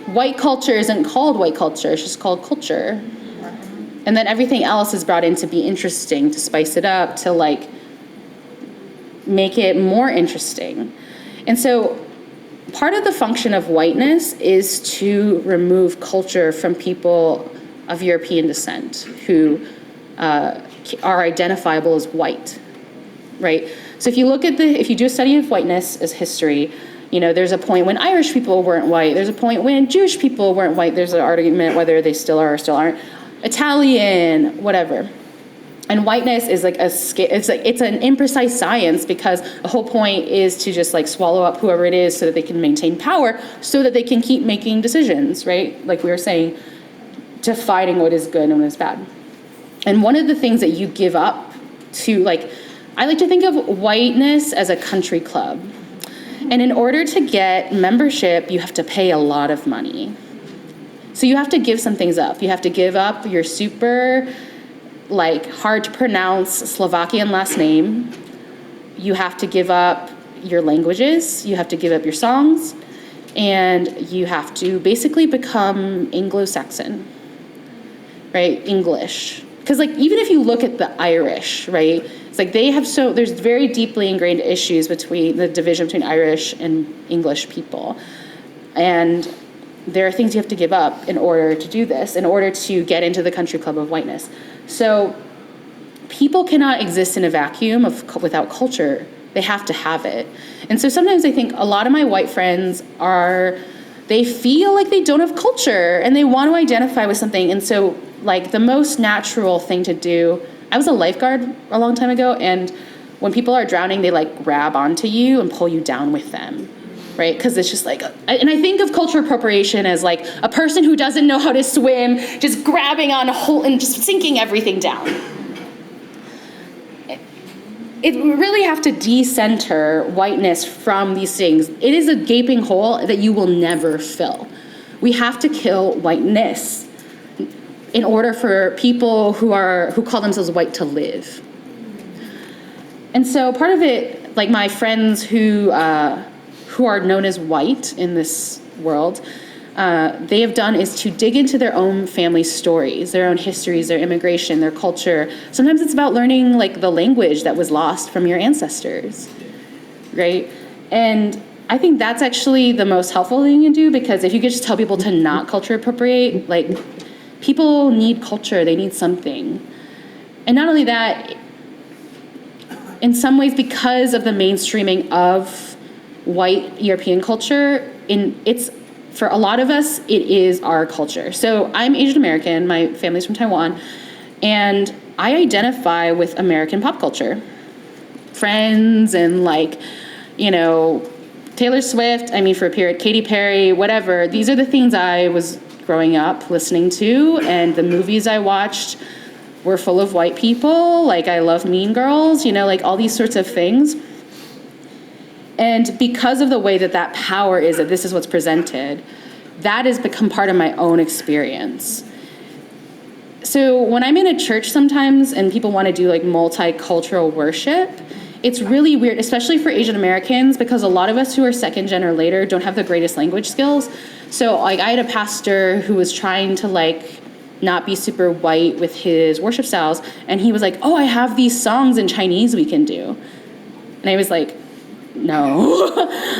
white culture isn't called white culture, it's just called culture. And then everything else is brought in to be interesting, to spice it up, to, like, make it more interesting. And so part of the function of whiteness is to remove culture from people of European descent who are identifiable as white, right? So if you do a study of whiteness as history, you know, there's a point when Irish people weren't white. There's a point when Jewish people weren't white. There's an argument whether they still are or still aren't. Italian, whatever. And whiteness is like it's an imprecise science, because the whole point is to just, like, swallow up whoever it is so that they can maintain power, so that they can keep making decisions, right? Like we were saying, defining what is good and what is bad. And one of the things that you give up to, like, I like to think of whiteness as a country club. And in order to get membership, you have to pay a lot of money. So you have to give some things up. You have to give up your super, like, hard to pronounce Slovakian last name. You have to give up your languages. You have to give up your songs. And you have to basically become Anglo-Saxon, right? English. Because, like, even if you look at the Irish, right? It's like there's very deeply ingrained issues between the division between Irish and English people. And there are things you have to give up in order to do this, in order to get into the country club of whiteness. So people cannot exist in a vacuum without culture. They have to have it. And so sometimes I think a lot of my white friends they feel like they don't have culture and they want to identify with something. And so, like, the most natural thing to do, I was a lifeguard a long time ago, and when people are drowning, they like grab onto you and pull you down with them, right? Because it's just like, and I think of cultural appropriation as like a person who doesn't know how to swim, just grabbing on a whole and just sinking everything down. It really have to decenter whiteness from these things. It is a gaping hole that you will never fill. We have to kill whiteness in order for people who call themselves white to live. And so part of it, like my friends who are known as white in this world, they have done is to dig into their own family stories, their own histories, their immigration, their culture. Sometimes it's about learning like the language that was lost from your ancestors, right? And I think that's actually the most helpful thing you do, because if you could just tell people to not culture appropriate, like people need culture, they need something. And not only that, in some ways, because of the mainstreaming of white European culture, for a lot of us, it is our culture. So I'm Asian American, my family's from Taiwan, and I identify with American pop culture. Friends and like, Taylor Swift, for a period, Katy Perry, whatever. These are the things I was growing up listening to, and the movies I watched were full of white people. Like I love Mean Girls, like all these sorts of things. And because of the way that power is, that this is what's presented, that has become part of my own experience. So when I'm in a church sometimes and people want to do like multicultural worship, it's really weird, especially for Asian Americans, because a lot of us who are second gen or later don't have the greatest language skills. So like I had a pastor who was trying to like not be super white with his worship styles, and he was like, "Oh, I have these songs in Chinese we can do." And I was like, no,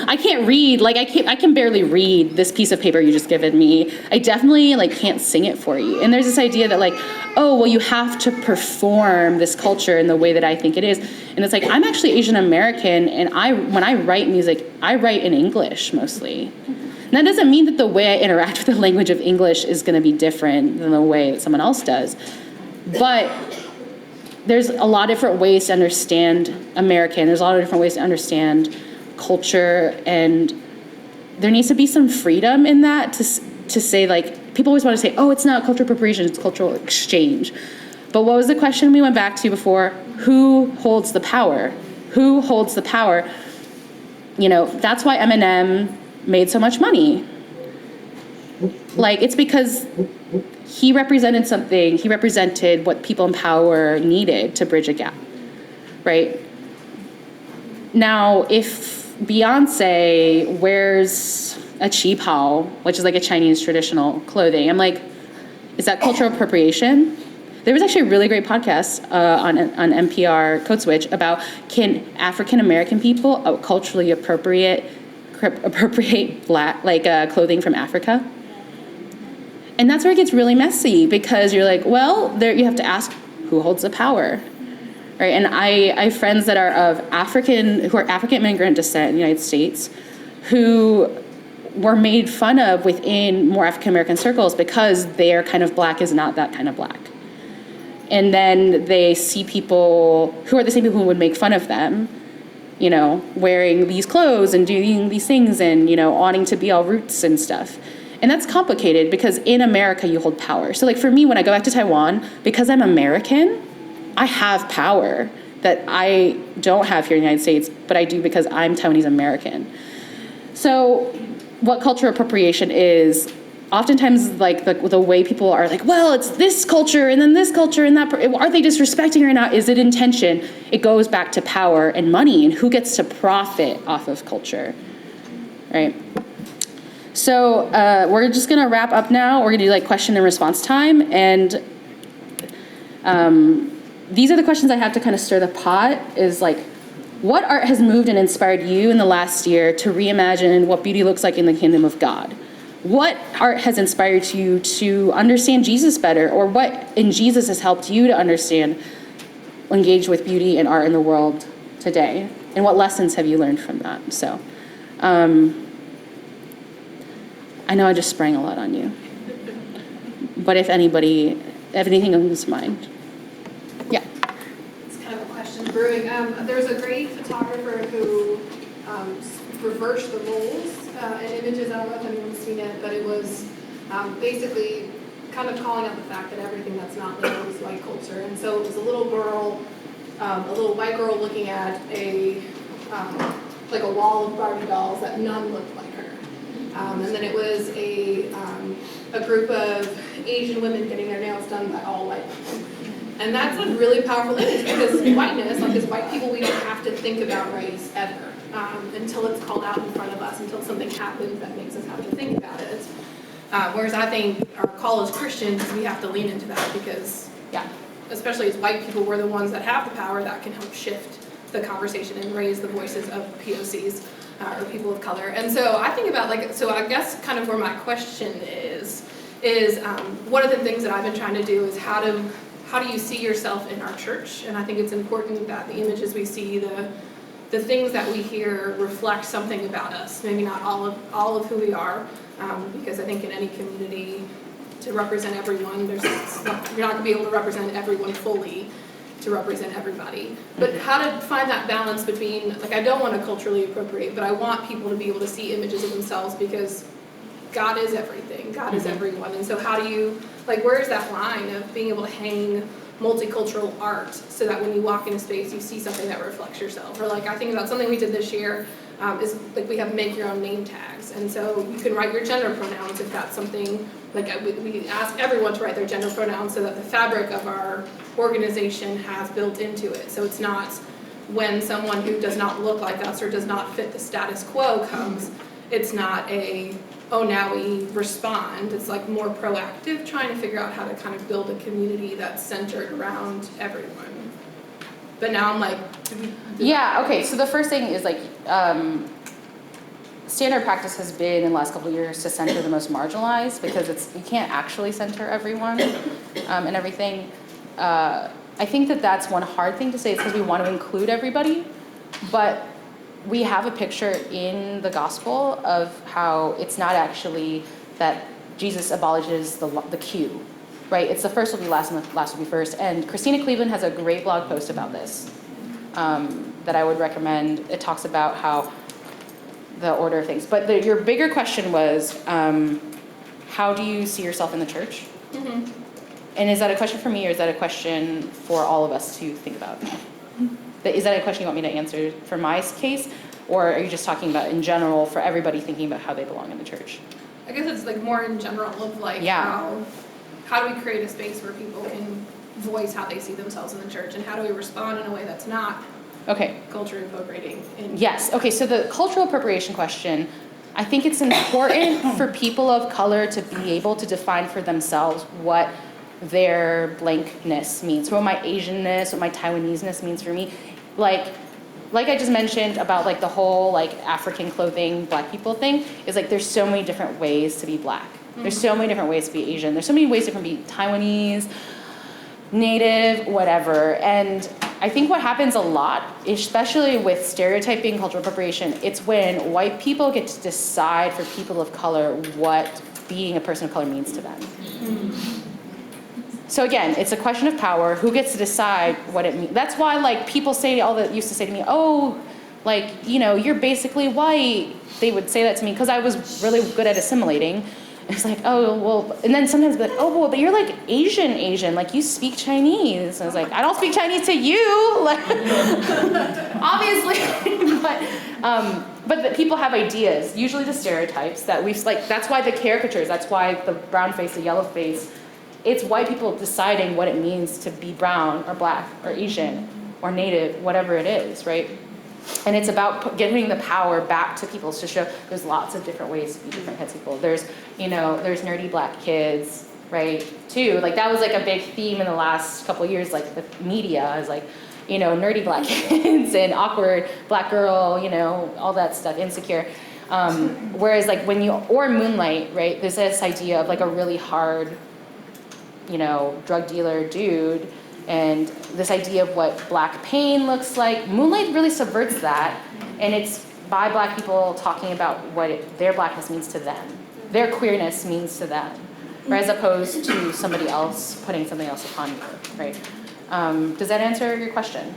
I can't read. Like I can barely read this piece of paper you just given me. I definitely like can't sing it for you. And there's this idea that like, oh, well, you have to perform this culture in the way that I think it is. And it's like, I'm actually Asian American, and when I write music, I write in English mostly. And that doesn't mean that the way I interact with the language of English is going to be different than the way that someone else does. But there's a lot of different ways to understand American. There's a lot of different ways to understand culture, and there needs to be some freedom in that to say, like, people always want to say, oh, it's not cultural appropriation, it's cultural exchange. But what was the question we went back to before? Who holds the power? Who holds the power? That's why Eminem made so much money. Like, it's because he represented something. He represented what people in power needed to bridge a gap, right? Now, if Beyonce wears a qipao, which is like a Chinese traditional clothing, I'm like, is that cultural appropriation? There was actually a really great podcast on NPR Code Switch about, can African American people culturally appropriate black clothing from Africa? And that's where it gets really messy, because you're like, well, there you have to ask who holds the power, right? And I have friends that are who are African immigrant descent in the United States, who were made fun of within more African American circles because their kind of black is not that kind of black. And then they see people who are the same people who would make fun of them, wearing these clothes and doing these things and, wanting to be all roots and stuff. And that's complicated because in America, you hold power. So like for me, when I go back to Taiwan, because I'm American, I have power that I don't have here in the United States, but I do because I'm Taiwanese American. So what cultural appropriation is, oftentimes like the way people are like, well, it's this culture and then this culture and that, are they disrespecting or not? Is it intention? It goes back to power and money and who gets to profit off of culture, right? So we're just gonna wrap up now. We're gonna do like question and response time. And these are the questions I have to kind of stir the pot, is like, what art has moved and inspired you in the last year to reimagine what beauty looks like in the kingdom of God? What art has inspired you to understand Jesus better, or what in Jesus has helped you to understand, engage with beauty and art in the world today? And what lessons have you learned from that? So, I know I just sprang a lot on you, but if anything comes to mind. Yeah. It's kind of a question brewing. There's a great photographer who reversed the roles in images. I don't know if anyone's seen it, but it was basically kind of calling out the fact that everything that's not labeled is white culture. And so it was a little girl, a little white girl looking at like a wall of Barbie dolls that none looked like her. And then it was a group of Asian women getting their nails done by all white people. And that's a really powerful image because whiteness, like as white people, we don't have to think about race ever until it's called out in front of us, until something happens that makes us have to think about it. Whereas I think our call as Christians, we have to lean into that because, especially as white people, we're the ones that have the power that can help shift the conversation and raise the voices of POCs or people of color. And so I think about so I guess kind of where my question is one of the things that I've been trying to do is how do you see yourself in our church? And I think it's important that the images we see, the things that we hear reflect something about us. Maybe not all of who we are, because I think in any community to represent everyone, you're not going to be able to represent everyone fully to represent everybody. But how to find that balance between, I don't want to culturally appropriate, but I want people to be able to see images of themselves because God is everything, God is everyone. And so how do you, where is that line of being able to hang multicultural art so that when you walk in a space, you see something that reflects yourself? Or I think about something we did this year is we have make your own name tags. And so you can write your gender pronouns if that's something, we ask everyone to write their gender pronouns so that the fabric of our organization has built into it. So it's not when someone who does not look like us or does not fit the status quo comes, it's not now we respond. It's more proactive, trying to figure out how to kind of build a community that's centered around everyone. But now I'm okay, so the first thing is standard practice has been in the last couple of years to center the most marginalized because you can't actually center everyone and everything. I think that's one hard thing to say is because we want to include everybody, but we have a picture in the gospel of how it's not actually that Jesus abolishes the queue, right? It's the first will be last and the last will be first. And Christina Cleveland has a great blog post about this that I would recommend. It talks about how the order of things. But your bigger question was, how do you see yourself in the church? Mm-hmm. And is that a question for me or is that a question for all of us to think about? Is that a question you want me to answer for my case? Or are you just talking about in general for everybody thinking about how they belong in the church? I guess it's more in general of how do we create a space where people can voice how they see themselves in the church and how do we respond in a way that's not culturally appropriating? Yes, okay, so the cultural appropriation question, I think it's important for people of color to be able to define for themselves what their blankness means, what my Asianness, what my Taiwanese-ness means for me. Like I just mentioned about the whole African clothing, black people thing, is there's so many different ways to be black. Mm-hmm. There's so many different ways to be Asian. There's so many ways to be Taiwanese, Native, whatever. And I think what happens a lot, especially with stereotyping, cultural appropriation, it's when white people get to decide for people of color what being a person of color means to them. Mm-hmm. So again, it's a question of power. Who gets to decide what it means? That's why people used to say to me, you're basically white. They would say that to me because I was really good at assimilating. It's and then sometimes be but you're Asian, you speak Chinese. And I was I don't speak Chinese to you, obviously. But people have ideas, usually the stereotypes that we've, that's why the caricatures, that's why the brown face, the yellow face, it's white people deciding what it means to be brown or black or Asian or Native, whatever it is, right? And it's about giving the power back to people to show there's lots of different ways to be different kinds of people. There's nerdy black kids, right, too. That was a big theme in the last couple of years, the media is nerdy black kids and awkward black girl, all that stuff, insecure. Whereas or Moonlight, right, there's this idea of a really hard, drug dealer dude, and this idea of what black pain looks like. Moonlight really subverts that, and it's by black people talking about what their blackness means to them, their queerness means to them, right, as opposed to somebody else putting something else upon you, right? Does that answer your question?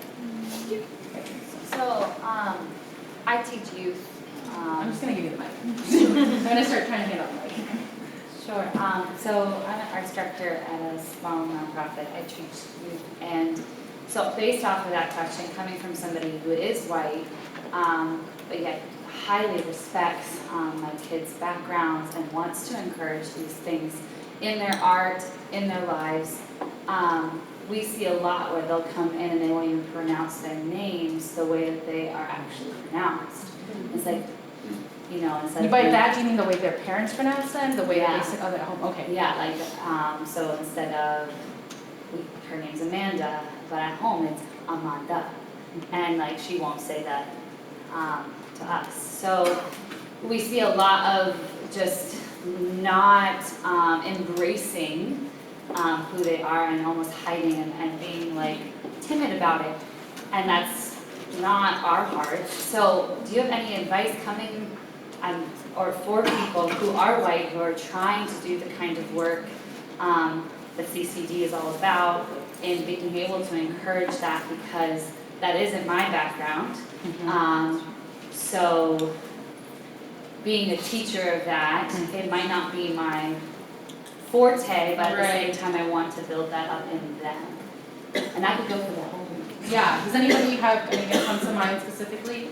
I teach youth. I'm just gonna give you the mic. I'm gonna start trying to hand out the mic. Sure. So I'm an arts director at a small nonprofit. I teach youth, and so based off of that question, coming from somebody who is white, but yet highly respects my kids' backgrounds and wants to encourage these things in their art, in their lives, we see a lot where they'll come in and they won't even pronounce their names the way that they are actually pronounced. It's like, you know, instead By of that, do you mean the way their parents pronounce them? The way Yeah. that they say, oh, they're at home? Okay. yeah, like so instead of her name's Amanda, but at home it's Amanda, and like she won't say that to us. So we see a lot of just not embracing who they are and almost hiding and being like timid about it, and that's not our heart. So do you have any advice coming or for people who are white, who are trying to do the kind of work that CCD is all about, and being able to encourage that, because that isn't my background. So being a teacher of that, it might not be my forte, but at the same time I want to build that up in them. And I could go for the whole week. Yeah. Does anybody have anything that comes to mind specifically?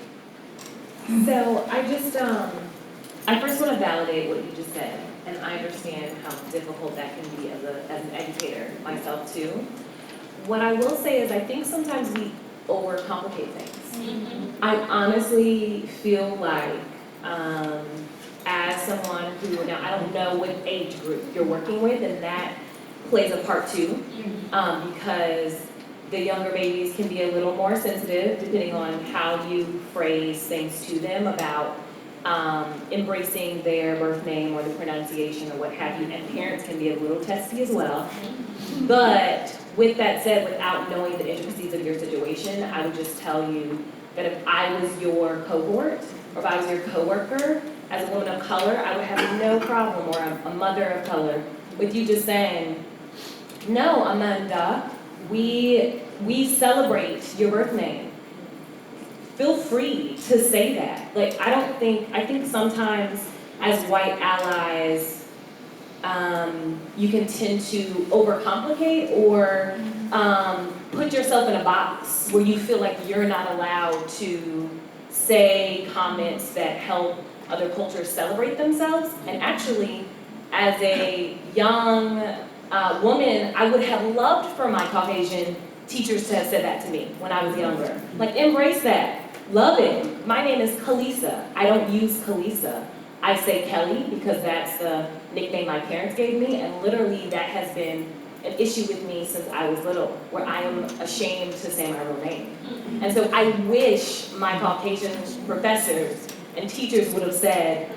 So I just, I first want to validate what you just said, and I understand how difficult that can be as an educator myself too. What I will say is I think sometimes we overcomplicate things. I honestly feel like, as someone who, now I don't know what age group you're working with, and that plays a part too, because the younger babies can be a little more sensitive depending on how you phrase things to them about embracing their birth name or the pronunciation or what have you, and parents can be a little testy as well. But with that said, without knowing the intricacies of your situation, I would just tell you that if I was your cohort, or if I was your coworker, as a woman of color, I would have no problem, or a mother of color, with you just saying, no, Amanda, we celebrate your birth name. Feel free to say that. Like, I think sometimes as white allies, you can tend to overcomplicate or put yourself in a box where you feel like you're not allowed to say comments that help other cultures celebrate themselves. And actually, as a young woman, I would have loved for my Caucasian teachers to have said that to me when I was younger. Like, embrace that. Love it. My name is Kalisa. I don't use Kalisa. I say Kelly because that's the nickname my parents gave me, and literally that has been an issue with me since I was little, where I am ashamed to say my real name. And so I wish my Caucasian professors and teachers would have said,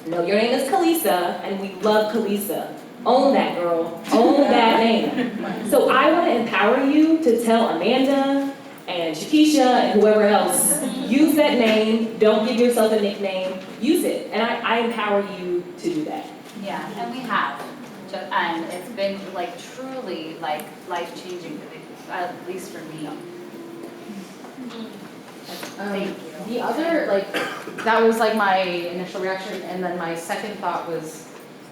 no, your name is Kalisa, and we love Kalisa. Own that, girl. Own that name. So I want to empower you to tell Amanda and Shakisha and whoever else, use that name. Don't give yourself a nickname. Use it. And I empower you to do that. Yeah, and we have. And it's been like truly like life-changing, at least for me. Thank you. The other, like, that was like my initial reaction, and then my second thought was,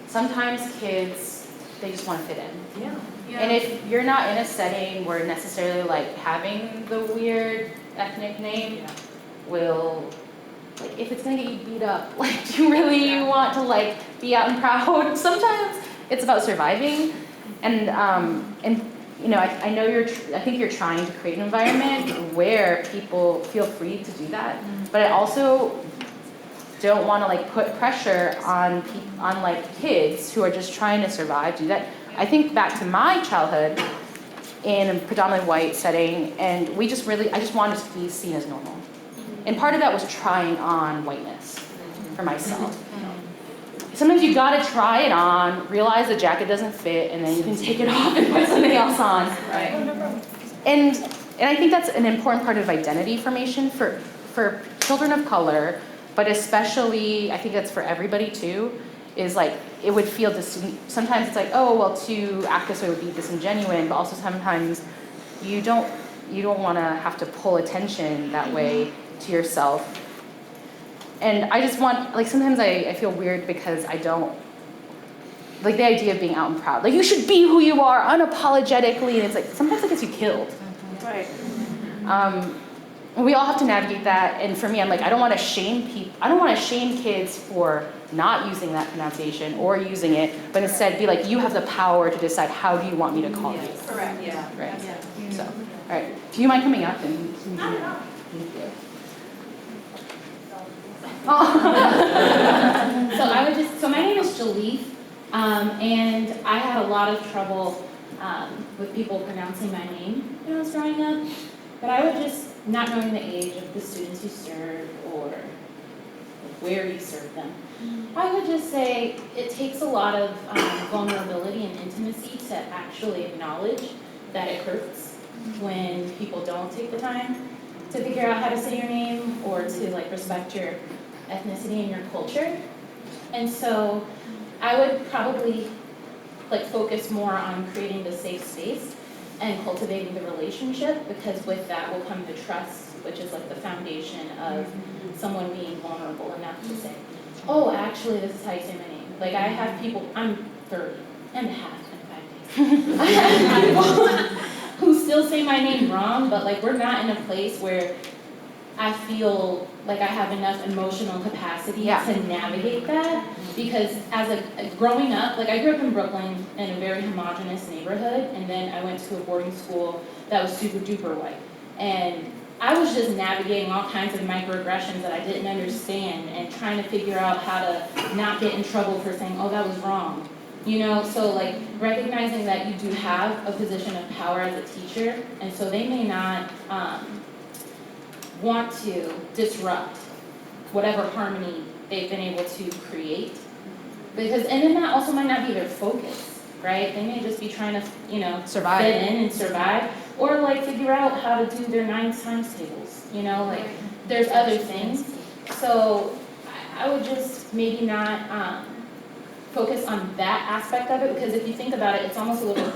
sometimes kids, they just want to fit in. Yeah. And if you're not in a setting where necessarily like having the weird ethnic name will, like, if it's gonna get you beat up, like, do you really want to like be out and proud? Sometimes it's about surviving, and you know, I know I think you're trying to create an environment where people feel free to do that, but I also don't want to like put pressure on like kids who are just trying to survive do that. I think back to my childhood in a predominantly white setting, and I just wanted to be seen as normal. And part of that was trying on whiteness for myself. Sometimes you gotta try it on, realize the jacket doesn't fit, and then you can take it off and put something else on. Right. And I think that's an important part of identity formation for children of color, but especially, I think that's for everybody too, is like, it would feel sometimes it's like, oh, well, to act this way would be disingenuous, but also sometimes you don't you don't want to have to pull attention that way to yourself. And I just want, like, sometimes I feel weird because I don't, like, the idea of being out and proud. Like, you should be who you are unapologetically, and it's like, sometimes it gets you killed. Right. We all have to navigate that, and for me, I'm like, I don't want to shame people. I don't want to shame kids for not using that pronunciation or using it, but instead be like, you have the power to decide how do you want me to call you. Correct. Yeah. Right. So, all right. Do you mind coming up and? Not at all. Thank you. So my name is Jalith, and I had a lot of trouble with people pronouncing my name when I was growing up. But I would just, not knowing the age of the students you serve or where you serve them, I would just say it takes a lot of vulnerability and intimacy to actually acknowledge that it hurts when people don't take the time to figure out how to say your name or to like respect your ethnicity and your culture. And so I would probably like focus more on creating the safe space and cultivating the relationship, because with that will come the trust, which is like the foundation of someone being vulnerable enough to say, oh, actually, this is how you say my name. Like I have people, I'm 30 and a half in 5 days. I have people who still say my name wrong, but like we're not in a place where I feel like I have enough emotional capacity to navigate that, because as a growing up, like I grew up in Brooklyn in a very homogenous neighborhood, and then I went to a boarding school that was super duper white, and I was just navigating all kinds of microaggressions that I didn't understand and trying to figure out how to not get in trouble for saying, oh, that was wrong. You know, so like recognizing that you do have a position of power as a teacher, and so they may not want to disrupt whatever harmony they've been able to create. Because, and then that also might not be their focus, right? They may just be trying to, you know, Survive. fit in and survive, or like figure out how to do their 9 times tables, you know, like there's other things. So I would just maybe not focus on that aspect of it, because if you think about it, it's almost a little,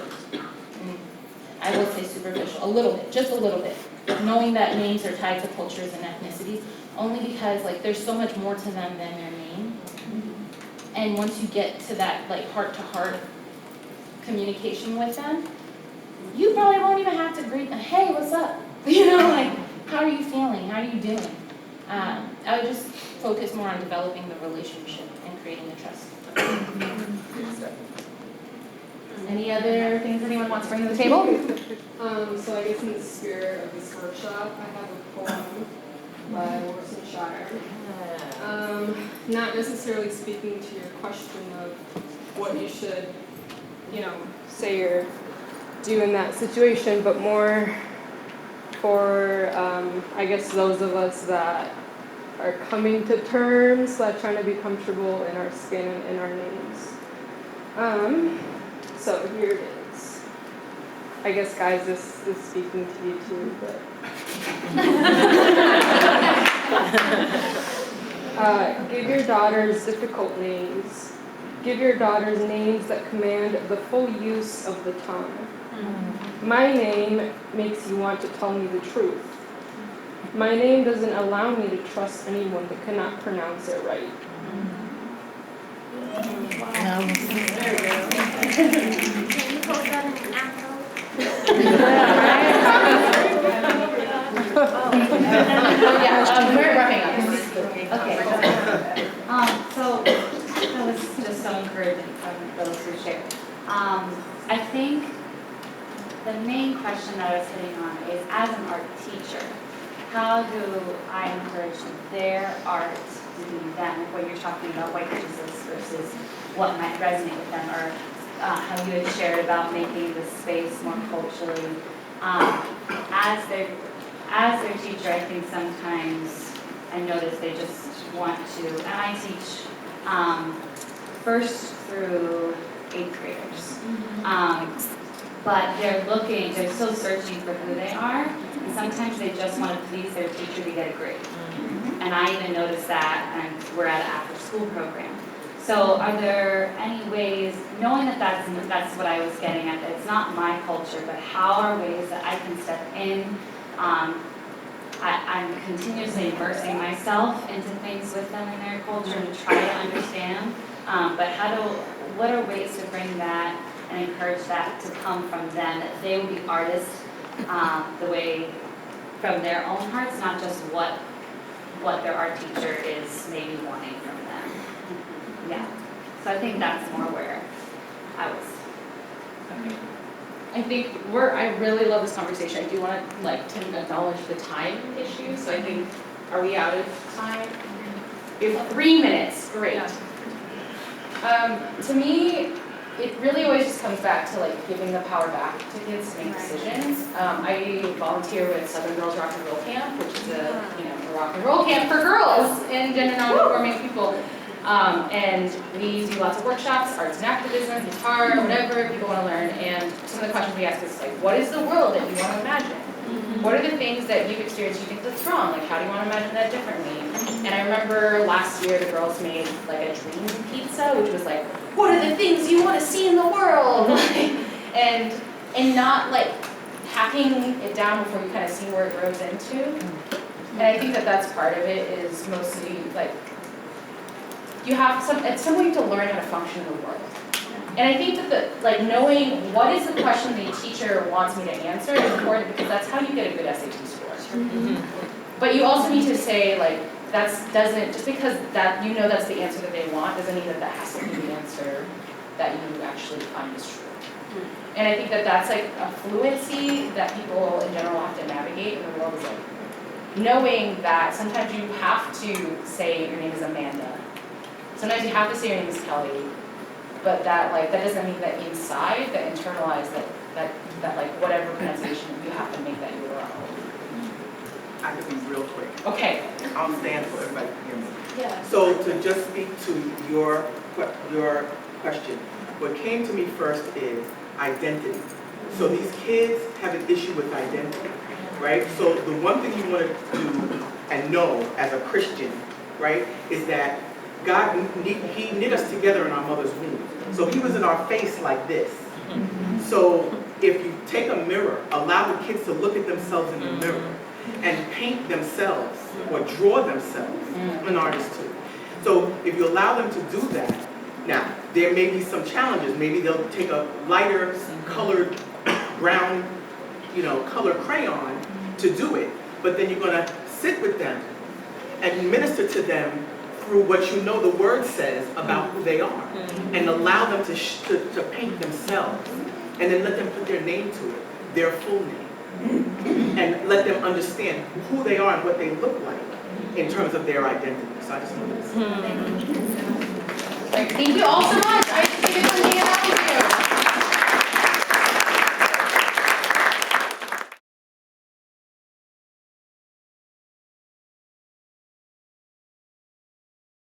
I would say superficial, a little bit, just a little bit. Knowing that names are tied to cultures and ethnicities, only because like there's so much more to them than their name. And once you get to that like heart-to-heart communication with them, you probably won't even have to greet them, hey, what's up? You know, like, how are you feeling? How are you doing? I would just focus more on developing the relationship and creating the trust. Any other things anyone wants to bring to the table? So I guess in the spirit of this workshop, I have a poem by Shiah. Not necessarily speaking to your question of what you should, you know, say or do in that situation, but more for, I guess, those of us that are coming to terms, like trying to be comfortable in our skin and in our names. So here it is. I guess, guys, this is speaking to you too, but. Give your daughters difficult names. Give your daughters names that command the full use of the tongue. My name makes you want to tell me the truth. My name doesn't allow me to trust anyone that cannot pronounce it right. Can you post that in an echo? We're wrapping up. Okay. So that was just so encouraging from those who shared. I think the main question that I was hitting on is, as an art teacher, how do I encourage their art to be them? Like what you're talking about, white Jesus versus what might resonate with them, or how you had shared about making the space more culturally. As their teacher, I think sometimes I notice they just want to, and I teach first through 8th graders. But they're still searching for who they are, and sometimes they just want to please their teacher to get a grade. And I even noticed that, and we're at an after-school program. So are there any ways, knowing that that's what I was getting at, that it's not my culture, but how are ways that I can step in? I'm continuously immersing myself into things with them in their culture to try to understand. But what are ways to bring that and encourage that to come from them, that they will be artists the way from their own hearts, not just what their art teacher is maybe wanting from them. Yeah. So I think that's more where I was. Okay. I think I really love this conversation. I do want to acknowledge the time issue. So I think, are we out of time? We have 3 minutes. Great. To me, it really always just comes back to giving the power back to kids to make decisions. I volunteer with Southern Girls Rock and Roll Camp, which is a rock and roll camp for girls and gender non-conforming people. And we do lots of workshops, arts and activism, guitar, whatever people want to learn. And some of the questions we ask is what is the world that you want to imagine? What are the things that you've experienced you think that's wrong? How do you want to imagine that differently? And I remember last year the girls made a dream pizza, which was what are the things you want to see in the world? and not hacking it down before you kind of see where it grows into. And I think that that's part of it, is mostly you have at some point to learn how to function in the world. And I think that knowing what is the question the teacher wants me to answer is important, because that's how you get a good SAT score. But you also need to say just because that's the answer that they want doesn't mean that has to be the answer that you actually find is true. And I think that that's a fluency that people in general have to navigate in the world, is knowing that sometimes you have to say your name is Amanda. Sometimes you have to say your name is Kelly, but that doesn't mean that inside, that internalize that whatever pronunciation you have to make that your own. I can be real quick. Okay. I'll stand so everybody can hear me. Yeah. So to just speak to your question, what came to me first is identity. So these kids have an issue with identity, right? So the one thing you want to do and know as a Christian, right, is that God, He knit us together in our mother's womb. So He was in our face like this. So if you take a mirror, allow the kids to look at themselves in the mirror and paint themselves or draw themselves, an artist too. So if you allow them to do that, now there may be some challenges. Maybe they'll take a lighter colored brown, color crayon to do it. But then you're going to sit with them and minister to them through what the word says about who they are, and allow them to paint themselves, and then let them put their name to it, their full name, and let them understand who they are and what they look like in terms of their identity. So I just wanted to say. Thank you all so much. I just give it one hand.